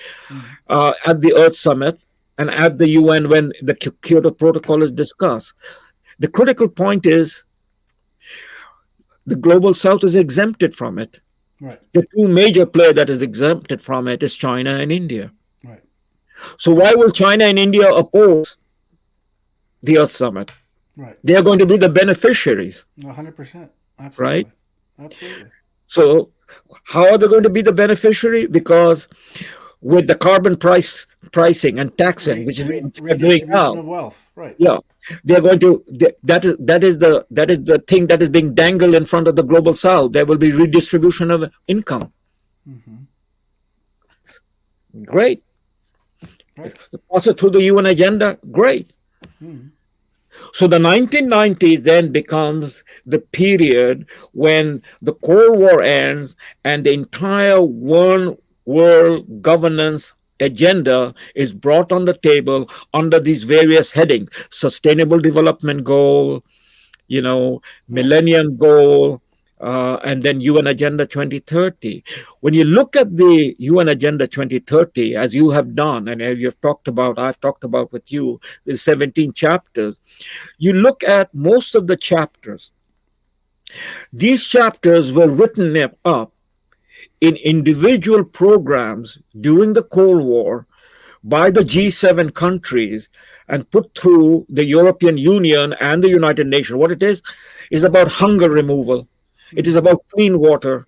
at the Earth Summit and at the UN when the Kyoto Protocol is discussed. The critical point is the Global South is exempted from it. Right. The two major players that is exempted from it is China and India. Right. So why will China and India oppose the Earth Summit? Right. They are going to be the beneficiaries. 100%. Absolutely. Right? Absolutely. So how are they going to be the beneficiary? Because with the carbon pricing and taxing, which is what they're doing now, of wealth. Right. yeah, they're going to. That is the thing that is being dangled in front of the global South. There will be redistribution of income. Great. Right. Pass it through the UN agenda. Great. So the 1990s then becomes the period when the Cold War ends and the entire one world governance agenda is brought on the table under these various headings: Sustainable Development Goal, Millennium Goal, and then UN Agenda 2030. When you look at the UN Agenda 2030, as you have done, and as I've talked about with you, the 17 chapters, you look at most of the chapters. These chapters were written up in individual programs during the Cold War by the G7 countries and put through the European Union and the United Nations. What it is about hunger removal. It is about clean water.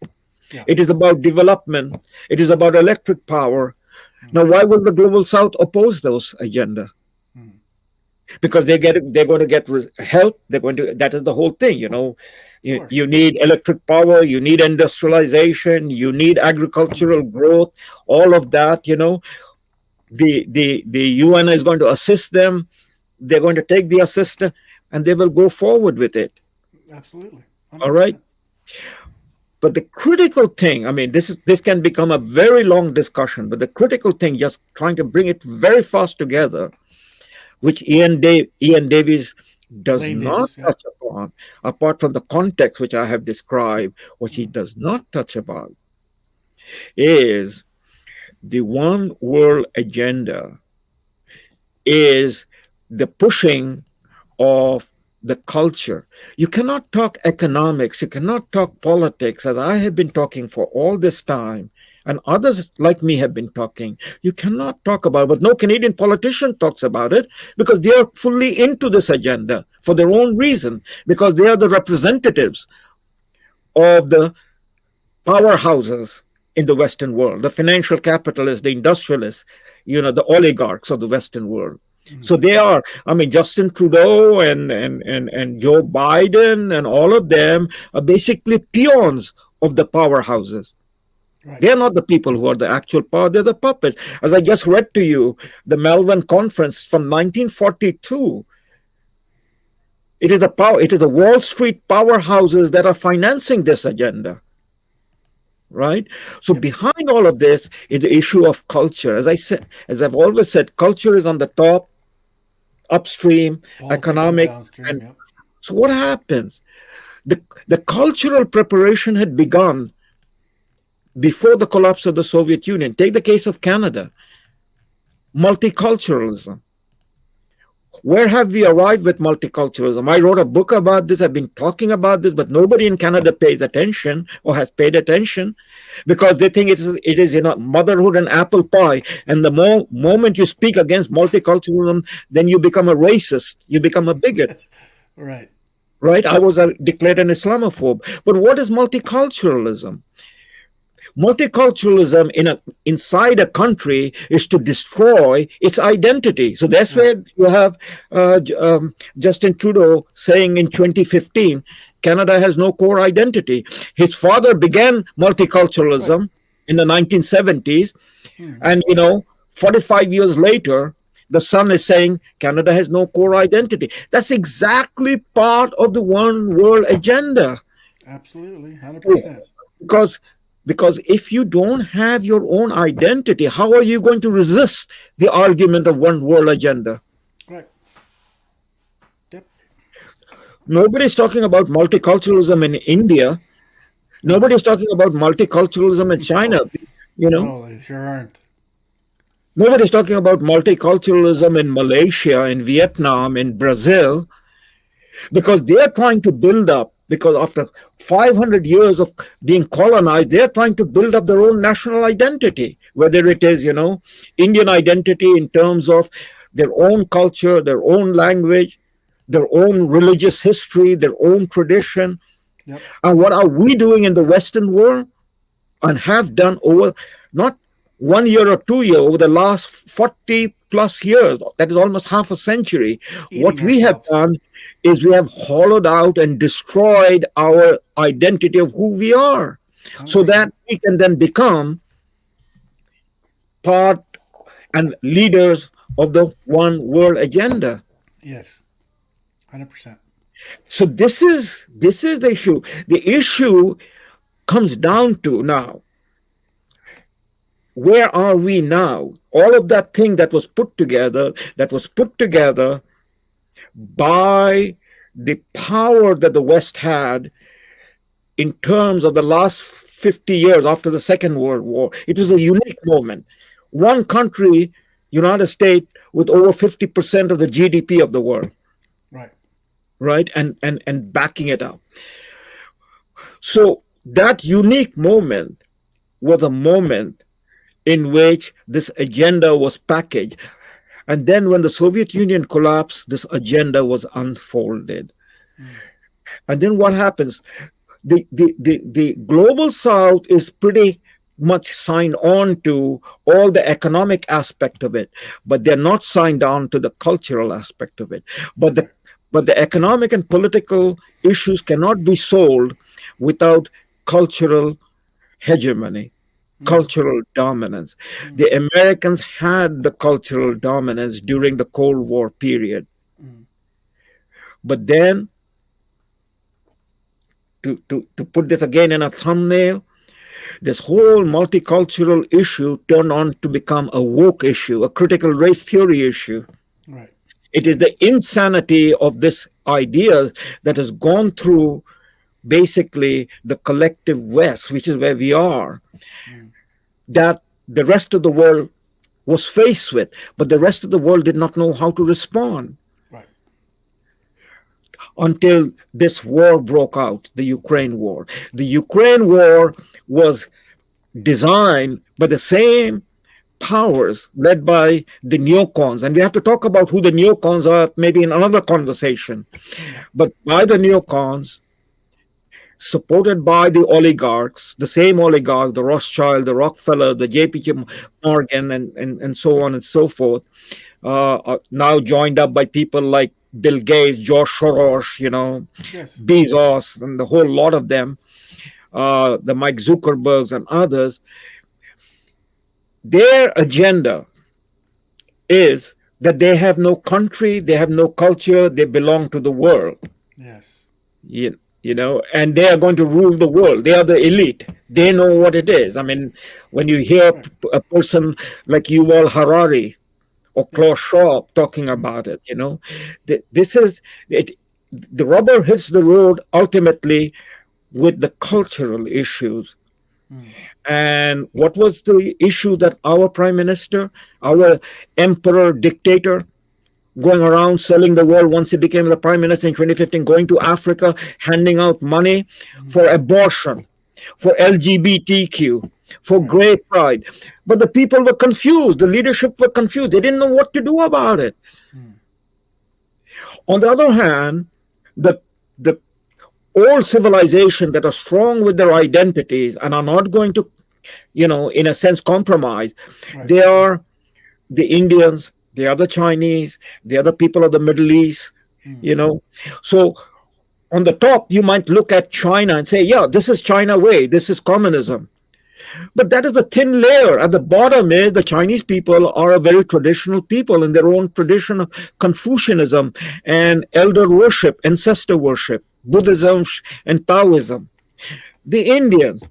Yeah. It is about development. It is about electric power. Now, why will the global South oppose those agenda? Because they're going to get help. That is the whole thing, you know. You need electric power, you need industrialization, you need agricultural growth, all of that, you know. The UN is going to assist them. They're going to take the assistance and they will go forward with it. Absolutely. 100%. All right. But the critical thing, I mean, this can become a very long discussion, but the critical thing, just trying to bring it very fast together, which Ian Davies does not touch upon, apart from the context which I have described, what he does not touch about is the one world agenda is the pushing of the culture. You cannot talk economics, you cannot talk politics, as I have been talking for all this time, and others like me have been talking. You cannot talk about it, but no Canadian politician talks about it because they are fully into this agenda for their own reason, because they are the representatives of the powerhouses in the Western world, the financial capitalists, the industrialists, you know, the oligarchs of the Western world. So they are, I mean, Justin Trudeau and Joe Biden and all of them are basically peons of the powerhouses. Right. They're not the people who are the actual power, they're the puppets. As I just read to you, the Melbourne Conference from 1942, it is the Wall Street powerhouses that are financing this agenda. Right? So behind all of this is the issue of culture. As I've always said, culture is on the top, upstream, economic. So what happens? The cultural preparation had begun before the collapse of the Soviet Union. Take the case of Canada. Multiculturalism. Where have we arrived with multiculturalism? I wrote a book about this. I've been talking about this, but nobody in Canada pays attention or has paid attention because they think it is you know, motherhood and apple pie. And the moment you speak against multiculturalism, then you become a racist. You become a bigot. Right. Right? I was declared an Islamophobe. But what is multiculturalism? Multiculturalism inside a country is to destroy its identity. So that's where you have Justin Trudeau saying in 2015, Canada has no core identity. His father began multiculturalism in the 1970s. And, you know, 45 years later, the son is saying Canada has no core identity. That's exactly part of the one world agenda. Absolutely, 100%. Because if you don't have your own identity, how are you going to resist the argument of one world agenda? Right. Yep. Nobody's talking about multiculturalism in India. Nobody's talking about multiculturalism in China. You know? No, they sure aren't. Nobody's talking about multiculturalism in Malaysia, in Vietnam, in Brazil, because they're trying to build up. Because after 500 years of being colonized, they're trying to build up their own national identity, whether it is, you know, Indian identity in terms of their own culture, their own language, their own religious history, their own tradition. Yep. And what are we doing in the Western world and have done over not 1 year or 2 years, over the last 40 plus years, that is almost half a century, what we have done is we have hollowed out and destroyed our identity of who we are, so that we can then become part and leaders of the one world agenda. Yes, 100%. So this is the issue. The issue comes down to now, where are we now? All of that thing that was put together by the power that the West had in terms of the last 50 years after the Second World War. It was a unique moment. One country, United States, with over 50% of the GDP of the world. Right? And backing it up. So that unique moment was a moment in which this agenda was packaged. And then when the Soviet Union collapsed, this agenda was unfolded. And then what happens? The global south is pretty much signed on to all the economic aspect of it, but they're not signed on to the cultural aspect of it. But the economic and political issues cannot be solved without cultural hegemony, cultural dominance. The Americans had the cultural dominance during the Cold War period. But then, to put this again in a thumbnail, this whole multicultural issue turned on to become a woke issue, a critical race theory issue. Right. It is the insanity of this idea that has gone through basically the collective West, which is where we are, that the rest of the world was faced with, but the rest of the world did not know how to respond. Right. Until this war broke out, the Ukraine war. The Ukraine war was designed by the same powers led by the neocons. And we have to talk about who the neocons are maybe in another conversation. But by the neocons, supported by the oligarchs, the same oligarchs, the Rothschild, the Rockefeller, the J.P. Morgan, and so on and so forth, now joined up by people like Bill Gates, George Soros, Yes. Bezos, and the whole lot of them, the Mike Zuckerbergs and others. Their agenda is that they have no country, they have no culture, they belong to the world. Yes. And they are going to rule the world. They are the elite. They know what it is. I mean, when you hear a person like Yuval Harari or Klaus Schwab talking about it, this is it. The rubber hits the road ultimately with the cultural issues. And what was the issue that our prime minister, our emperor dictator, going around selling the world once he became the prime minister in 2015, going to Africa, handing out money for abortion, for LGBTQ, for gay pride. But the people were confused. The leadership were confused. They didn't know what to do about it. On the other hand, the old civilization that are strong with their identities and are not going to, in a sense, compromise. Right. They are the Indians, they are the Chinese, they are the people of the Middle East, So on the top, you might look at China and say, yeah, this is China way, this is communism. But that is a thin layer. At the bottom is the Chinese people are a very traditional people in their own tradition of Confucianism and elder worship, ancestor worship, Buddhism and Taoism. The Indians,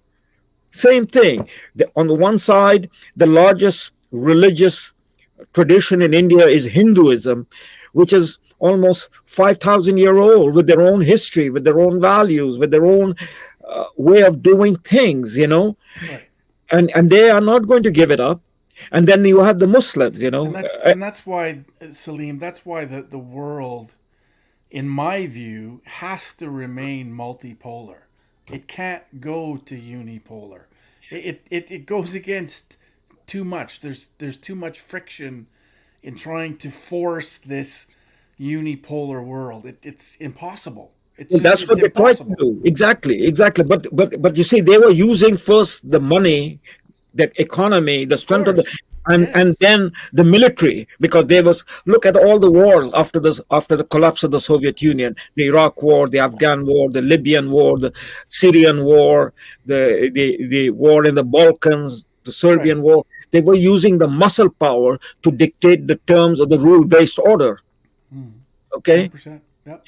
same thing. On the one side, the largest religious tradition in India is Hinduism, which is almost 5,000 years old, with their own history, with their own values, with their own way of doing things, Right. And they are not going to give it up. And then you have the Muslims, And that's why, Salim, that's why the world, in my view, has to remain multipolar. It can't go to unipolar. It goes against too much. There's too much friction in trying to force this unipolar world. It's impossible. That's what they tried to do. Exactly. But you see, they were using first the money, that economy, the strength of the, and then the military, because they was, look at all the wars after the collapse of the Soviet Union, the Iraq war, the Afghan war, the Libyan war, the Syrian war, the war in the Balkans, the Serbian war. They were using the muscle power to dictate the terms of the rule-based order. Okay? 100%. Yep.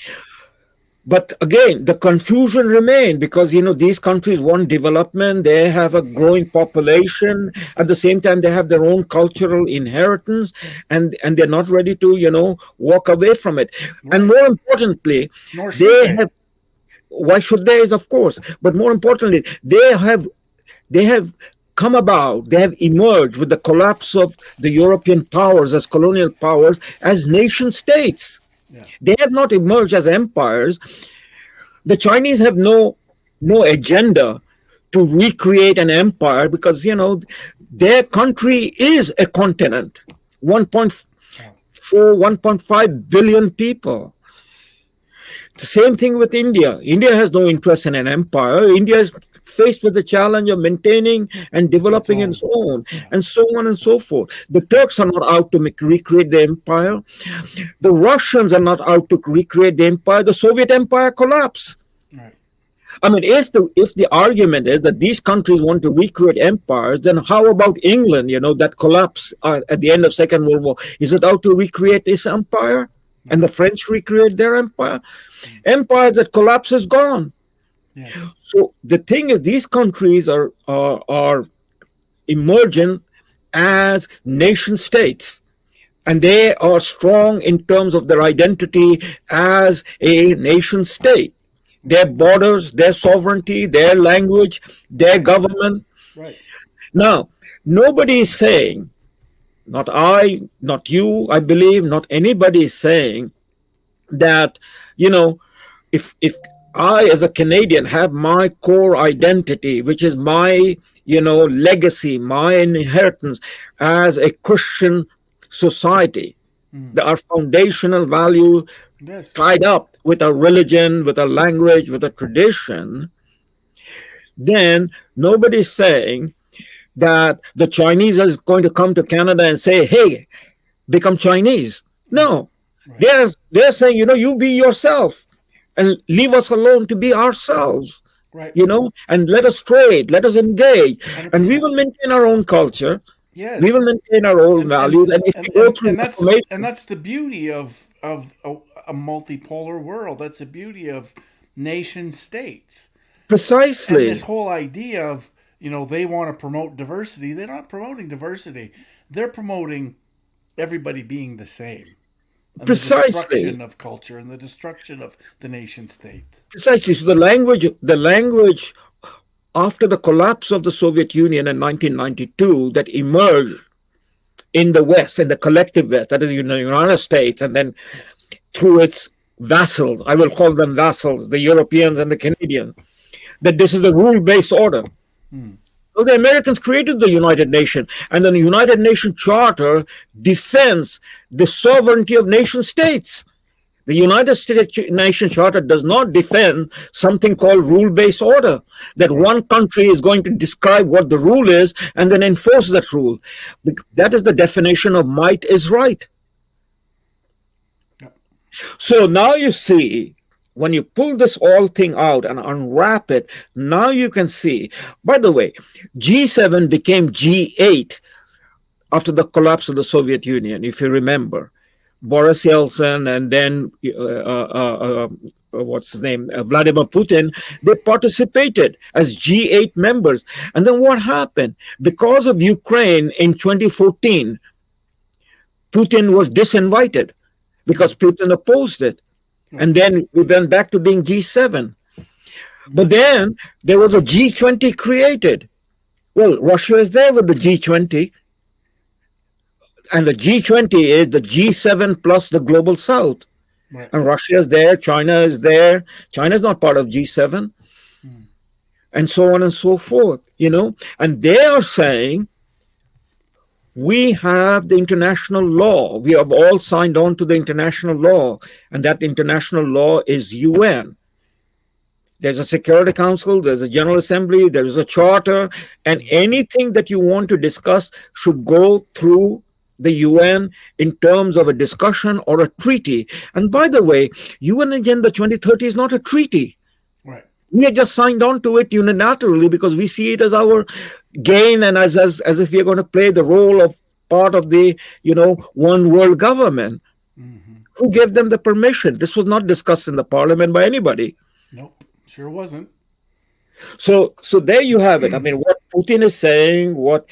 But again, the confusion remained because, these countries want development. They have a growing population. At the same time, they have their own cultural inheritance, and they're not ready to, walk away from it. Right. And more importantly, why should they? Of course. But more importantly, they have come about, they have emerged with the collapse of the European powers as colonial powers, as nation states. Yeah. They have not emerged as empires. The Chinese have no agenda to recreate an empire because, their country is a continent, 1.4, 1.5 billion people. The same thing with India. India has no interest in an empire. India is faced with the challenge of maintaining and developing its own, and so on and so forth. The Turks are not out to recreate the empire. The Russians are not out to recreate the empire. The Soviet Empire collapsed. Right. I mean, if the argument is that these countries want to recreate empires, then how about England? That collapsed at the end of Second World War. Is it out to recreate this empire? And the French recreate their empire. Empire that collapses is gone. Yes. So the thing is, these countries are emergent as nation states, and they are strong in terms of their identity as a nation state. Their borders, their sovereignty, their language, their government. Right. Now, nobody is saying, not I, not you, I believe, not anybody is saying that, if I, as a Canadian, have my core identity, which is my, legacy, my inheritance as a Christian society, our foundational value tied up with a religion, with a language, with a tradition, then nobody's saying that the Chinese is going to come to Canada and say, hey, become Chinese. No, they're saying, you be yourself and leave us alone to be ourselves, right? And let us trade, let us engage, 100%. And we will maintain our own culture. Yes. We will maintain our own values. And that's the beauty of a multipolar world. That's the beauty of nation states. Precisely. And this whole idea of, they want to promote diversity. They're not promoting diversity. They're promoting everybody being the same. And precisely. The destruction of culture and the destruction of the nation state. Precisely. So the language after the collapse of the Soviet Union in 1992 that emerged in the West, in the collective West, that is the United States, and then through its vassals, I will call them vassals, the Europeans and the Canadians, that this is a rule-based order. So the Americans created the United Nations, and the United Nations Charter defends the sovereignty of nation states. The United States Nation Charter does not defend something called rule-based order, that one country is going to describe what the rule is and then enforce that rule. That is the definition of might is right. Yep. So now you see, when you pull this all thing out and unwrap it, now you can see, by the way, G7 became G8 after the collapse of the Soviet Union, if you remember. Boris Yeltsin and then, what's his name, Vladimir Putin, they participated as G8 members. And then what happened? Because of Ukraine in 2014, Putin was disinvited because Putin opposed it. And then we went back to being G7. But then there was a G20 created. Well, Russia is there with the G20. And the G20 is the G7 plus the Global South. Right. And Russia is there, China is there. China is not part of G7. And so on and so forth, And they are saying, we have the international law. We have all signed on to the international law. And that international law is UN. There's a Security Council, there's a General Assembly, there's a charter. And anything that you want to discuss should go through the UN in terms of a discussion or a treaty. And by the way, UN Agenda 2030 is not a treaty. Right. We have just signed on to it unilaterally because we see it as our gain and as if we are going to play the role of part of the, one world government. Mm-hmm. Who gave them the permission? This was not discussed in the parliament by anybody. Nope, sure wasn't. So there you have it. I mean, what Putin is saying, what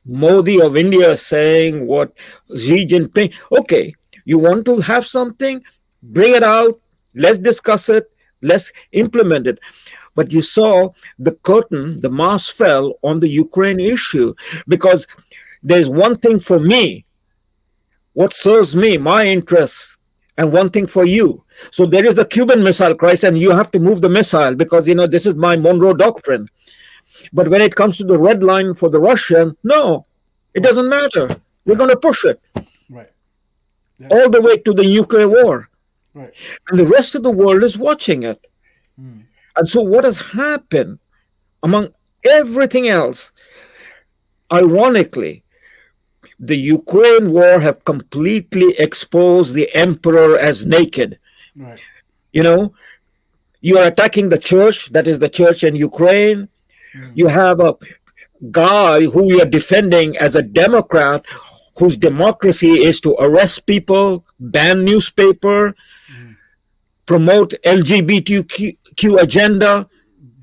Modi of India is saying, what Xi Jinping. Okay, you want to have something? Bring it out. Let's discuss it. Let's implement it. But you saw the curtain, the mask fell on the Ukraine issue, because there's one thing for me, what serves me, my interests, and one thing for you. So there is the Cuban Missile Crisis, and you have to move the missile because, this is my Monroe Doctrine. But when it comes to the red line for the Russian, no, it Right. doesn't matter. We're going to push it Right. Yeah. all the way to the nuclear war. Right. And the rest of the world is watching it. Mm. And so, what has happened among everything else, ironically, the Ukraine war have completely exposed the emperor as naked. Right. You know, you are attacking the church, that is the church in Ukraine. Mm. You have a guy who you are defending as a Democrat whose democracy is to arrest people, ban newspaper, Mm. promote LGBTQ agenda,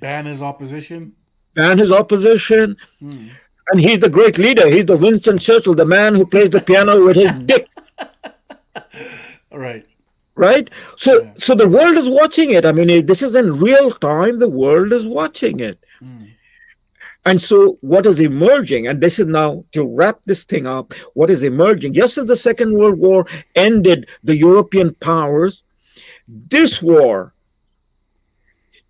Ban his opposition. ban his opposition. Mm. And he's the great leader. He's the Winston Churchill, the man who plays the piano with his dick, Right. right? So, Yeah. so the world is watching it. I mean, this is in real time. The world is watching it. Mm. And so, what is emerging, and this is now to wrap this thing up, what is emerging, just as the Second World War ended the European powers, this war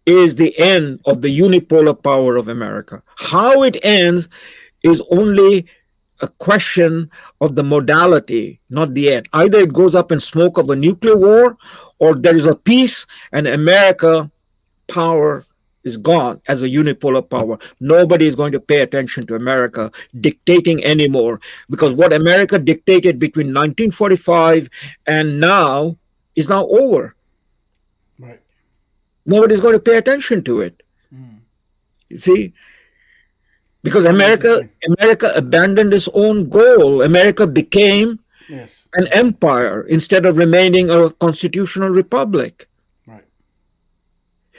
is the end of the unipolar power of America. How it ends is only a question of the modality, not the end. Either it goes up in smoke of a nuclear war, or there is a peace and America power is gone as a unipolar power. Nobody is going to pay attention to America dictating anymore, because what America dictated between 1945 and now is now over. Right. Nobody's going to pay attention to it. Mm. You see? Because Very America interesting. abandoned its own goal. America became Yes. an empire instead of remaining a constitutional republic. Right.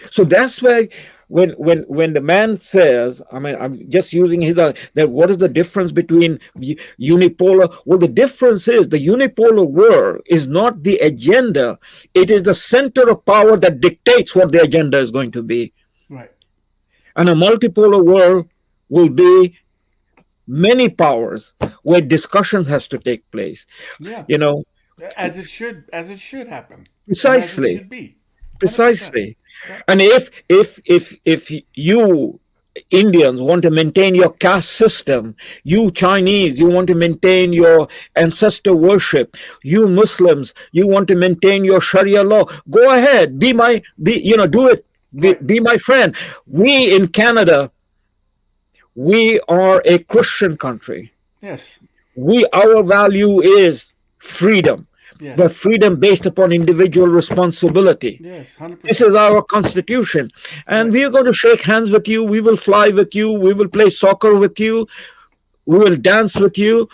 So that's why when the man says, I mean, I'm just using his that what is the difference between unipolar? Well, the difference is the unipolar world is not the agenda; it is the center of power that dictates what the agenda is going to be. Right. And a multipolar world will be many powers where discussions has to take place. Yeah. You know, As it should. As it should happen. And as it precisely. should be. 100%. Precisely. Yeah. And if you Indians want to maintain your caste system, you Chinese, you want to maintain your ancestor worship, you Muslims, you want to maintain your Sharia law, go ahead, do it, Right. be my friend. We in Canada, we are a Christian country. Yes. Our value is freedom, but Yes. freedom based upon individual responsibility. Yes. This 100%. is our constitution. And Yes. we are going to shake hands with you. We will fly with you. We will play soccer with you. We will dance with you.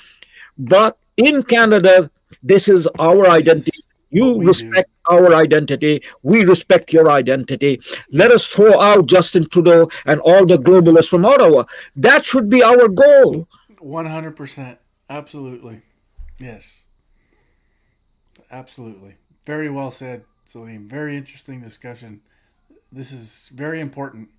But in Canada, this is our This identity. is what You we do. respect our identity. We respect your identity. Let us throw out Justin Trudeau and all the globalists from Ottawa. That should be our goal. 100%. Absolutely. Yes. Absolutely. Very well said, Salim. Very interesting discussion. This is very important.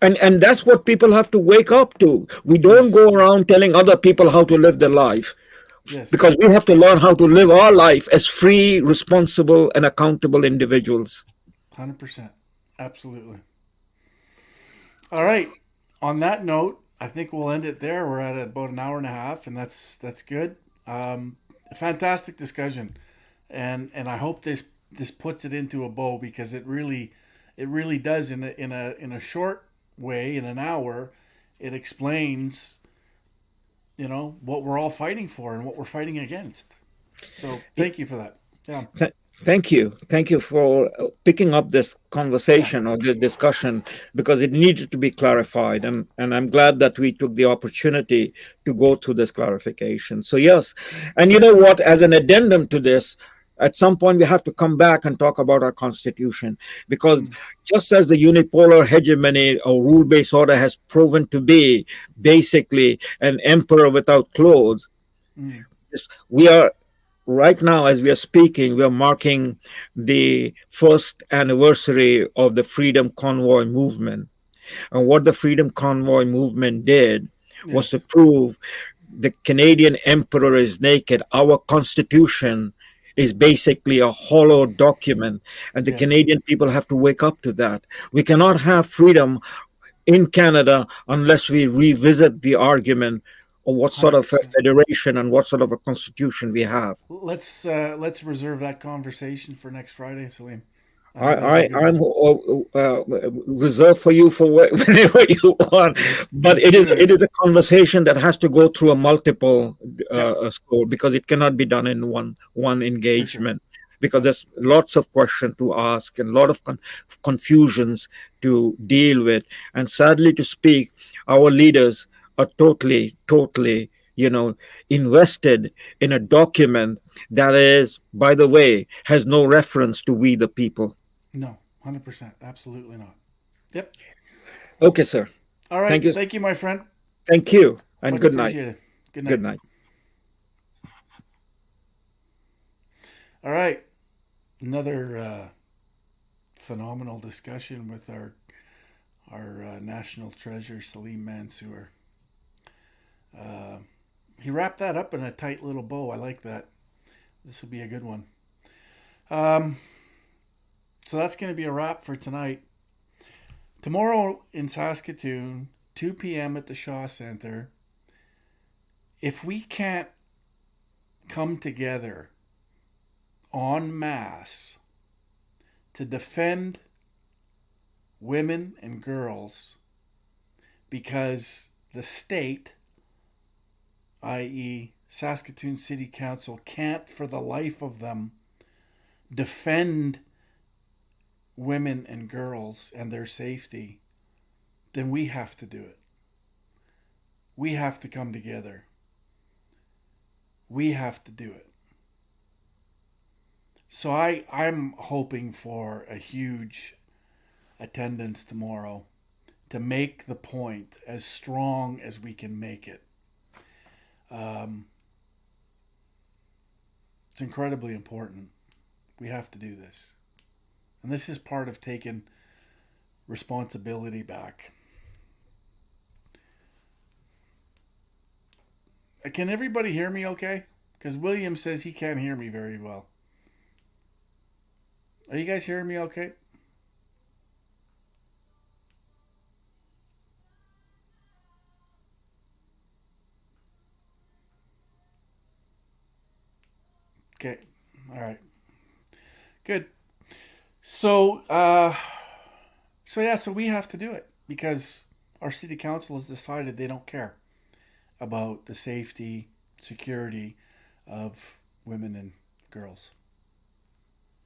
And that's what people have to wake up to. We don't Yes. go around telling other people how to live their life, Yes. because we have to learn how to live our life as free, responsible, and accountable individuals. 100%. Absolutely. All right. On that note, I think we'll end it there. We're at about an hour and a half, and that's good. Fantastic discussion, and I hope this puts it into a bow, because it really does in a short way, in an hour. It explains, what we're all fighting for and what we're fighting against. So thank you for that. Yeah. Thank you. Thank you for picking up this conversation or this discussion, because it needed to be clarified. And I'm glad that we took the opportunity to go through this clarification. So, yes. And you know what? As an addendum to this, at some point we have to come back and talk about our constitution, because just as the unipolar hegemony or rule-based order has proven to be basically an emperor without clothes, Mm. we are right now, as we are speaking, we are marking the first anniversary of the Freedom Convoy movement. And what the Freedom Convoy movement did was to Yes. prove the Canadian emperor is naked. Our constitution is basically a hollow document, and the Yes. Canadian people have to wake up to that. We cannot have freedom in Canada unless we revisit the argument of what sort of a 100%. federation and what sort of a constitution we have. Let's reserve that conversation for next Friday, Salim. I think that'll be a good I'm one. reserved for you for whenever you want, but Let's do it it. is a conversation that has to go through a multiple Yep, score, because it cannot be done in one for sure. engagement, because Yep. there's lots of questions to ask and a lot of confusions to deal with. And sadly to speak, our leaders are totally, invested in a document that is, by the way, has no reference to we the people. No, 100%. Absolutely not. Yep. Okay, sir. All Thank right. you. Thank you, my friend. Thank you. And Much good night. appreciated. Good Good night. night. All right. Another phenomenal discussion with our national treasure, Salim Mansour. He wrapped that up in a tight little bow. I like that. This will be a good one. Um, so that's going to be a wrap for tonight. Tomorrow in Saskatoon, 2 p.m. at the Shaw Center. If we can't come together en masse to defend women and girls, because the state, i.e., Saskatoon City Council, can't for the life of them defend women and girls and their safety, then we have to do it. We have to come together. We have to do it. So I'm hoping for a huge attendance tomorrow to make the point as strong as we can make it. It's incredibly important. We have to do this. And this is part of taking responsibility back. Can everybody hear me okay? Because William says he can't hear me very well. Are you guys hearing me okay? Okay. All right. Good. So, so we have to do it because our city council has decided they don't care about the safety, security of women and girls.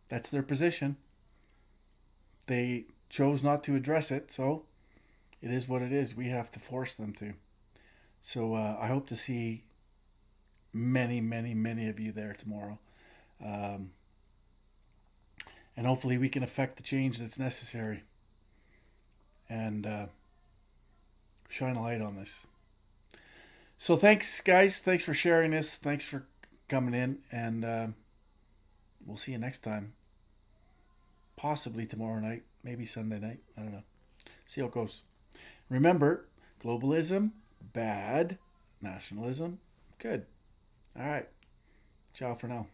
That's their position. They chose not to address it, so it is what it is. We have to force them to. So I hope to see many of you there tomorrow. And hopefully we can affect the change that's necessary and shine a light on this. So thanks, guys. Thanks for sharing this. Thanks for coming in. And we'll see you next time. Possibly tomorrow night. Maybe Sunday night. I don't know. See how it goes. Remember, globalism, bad. Nationalism, good. All right. Ciao for now.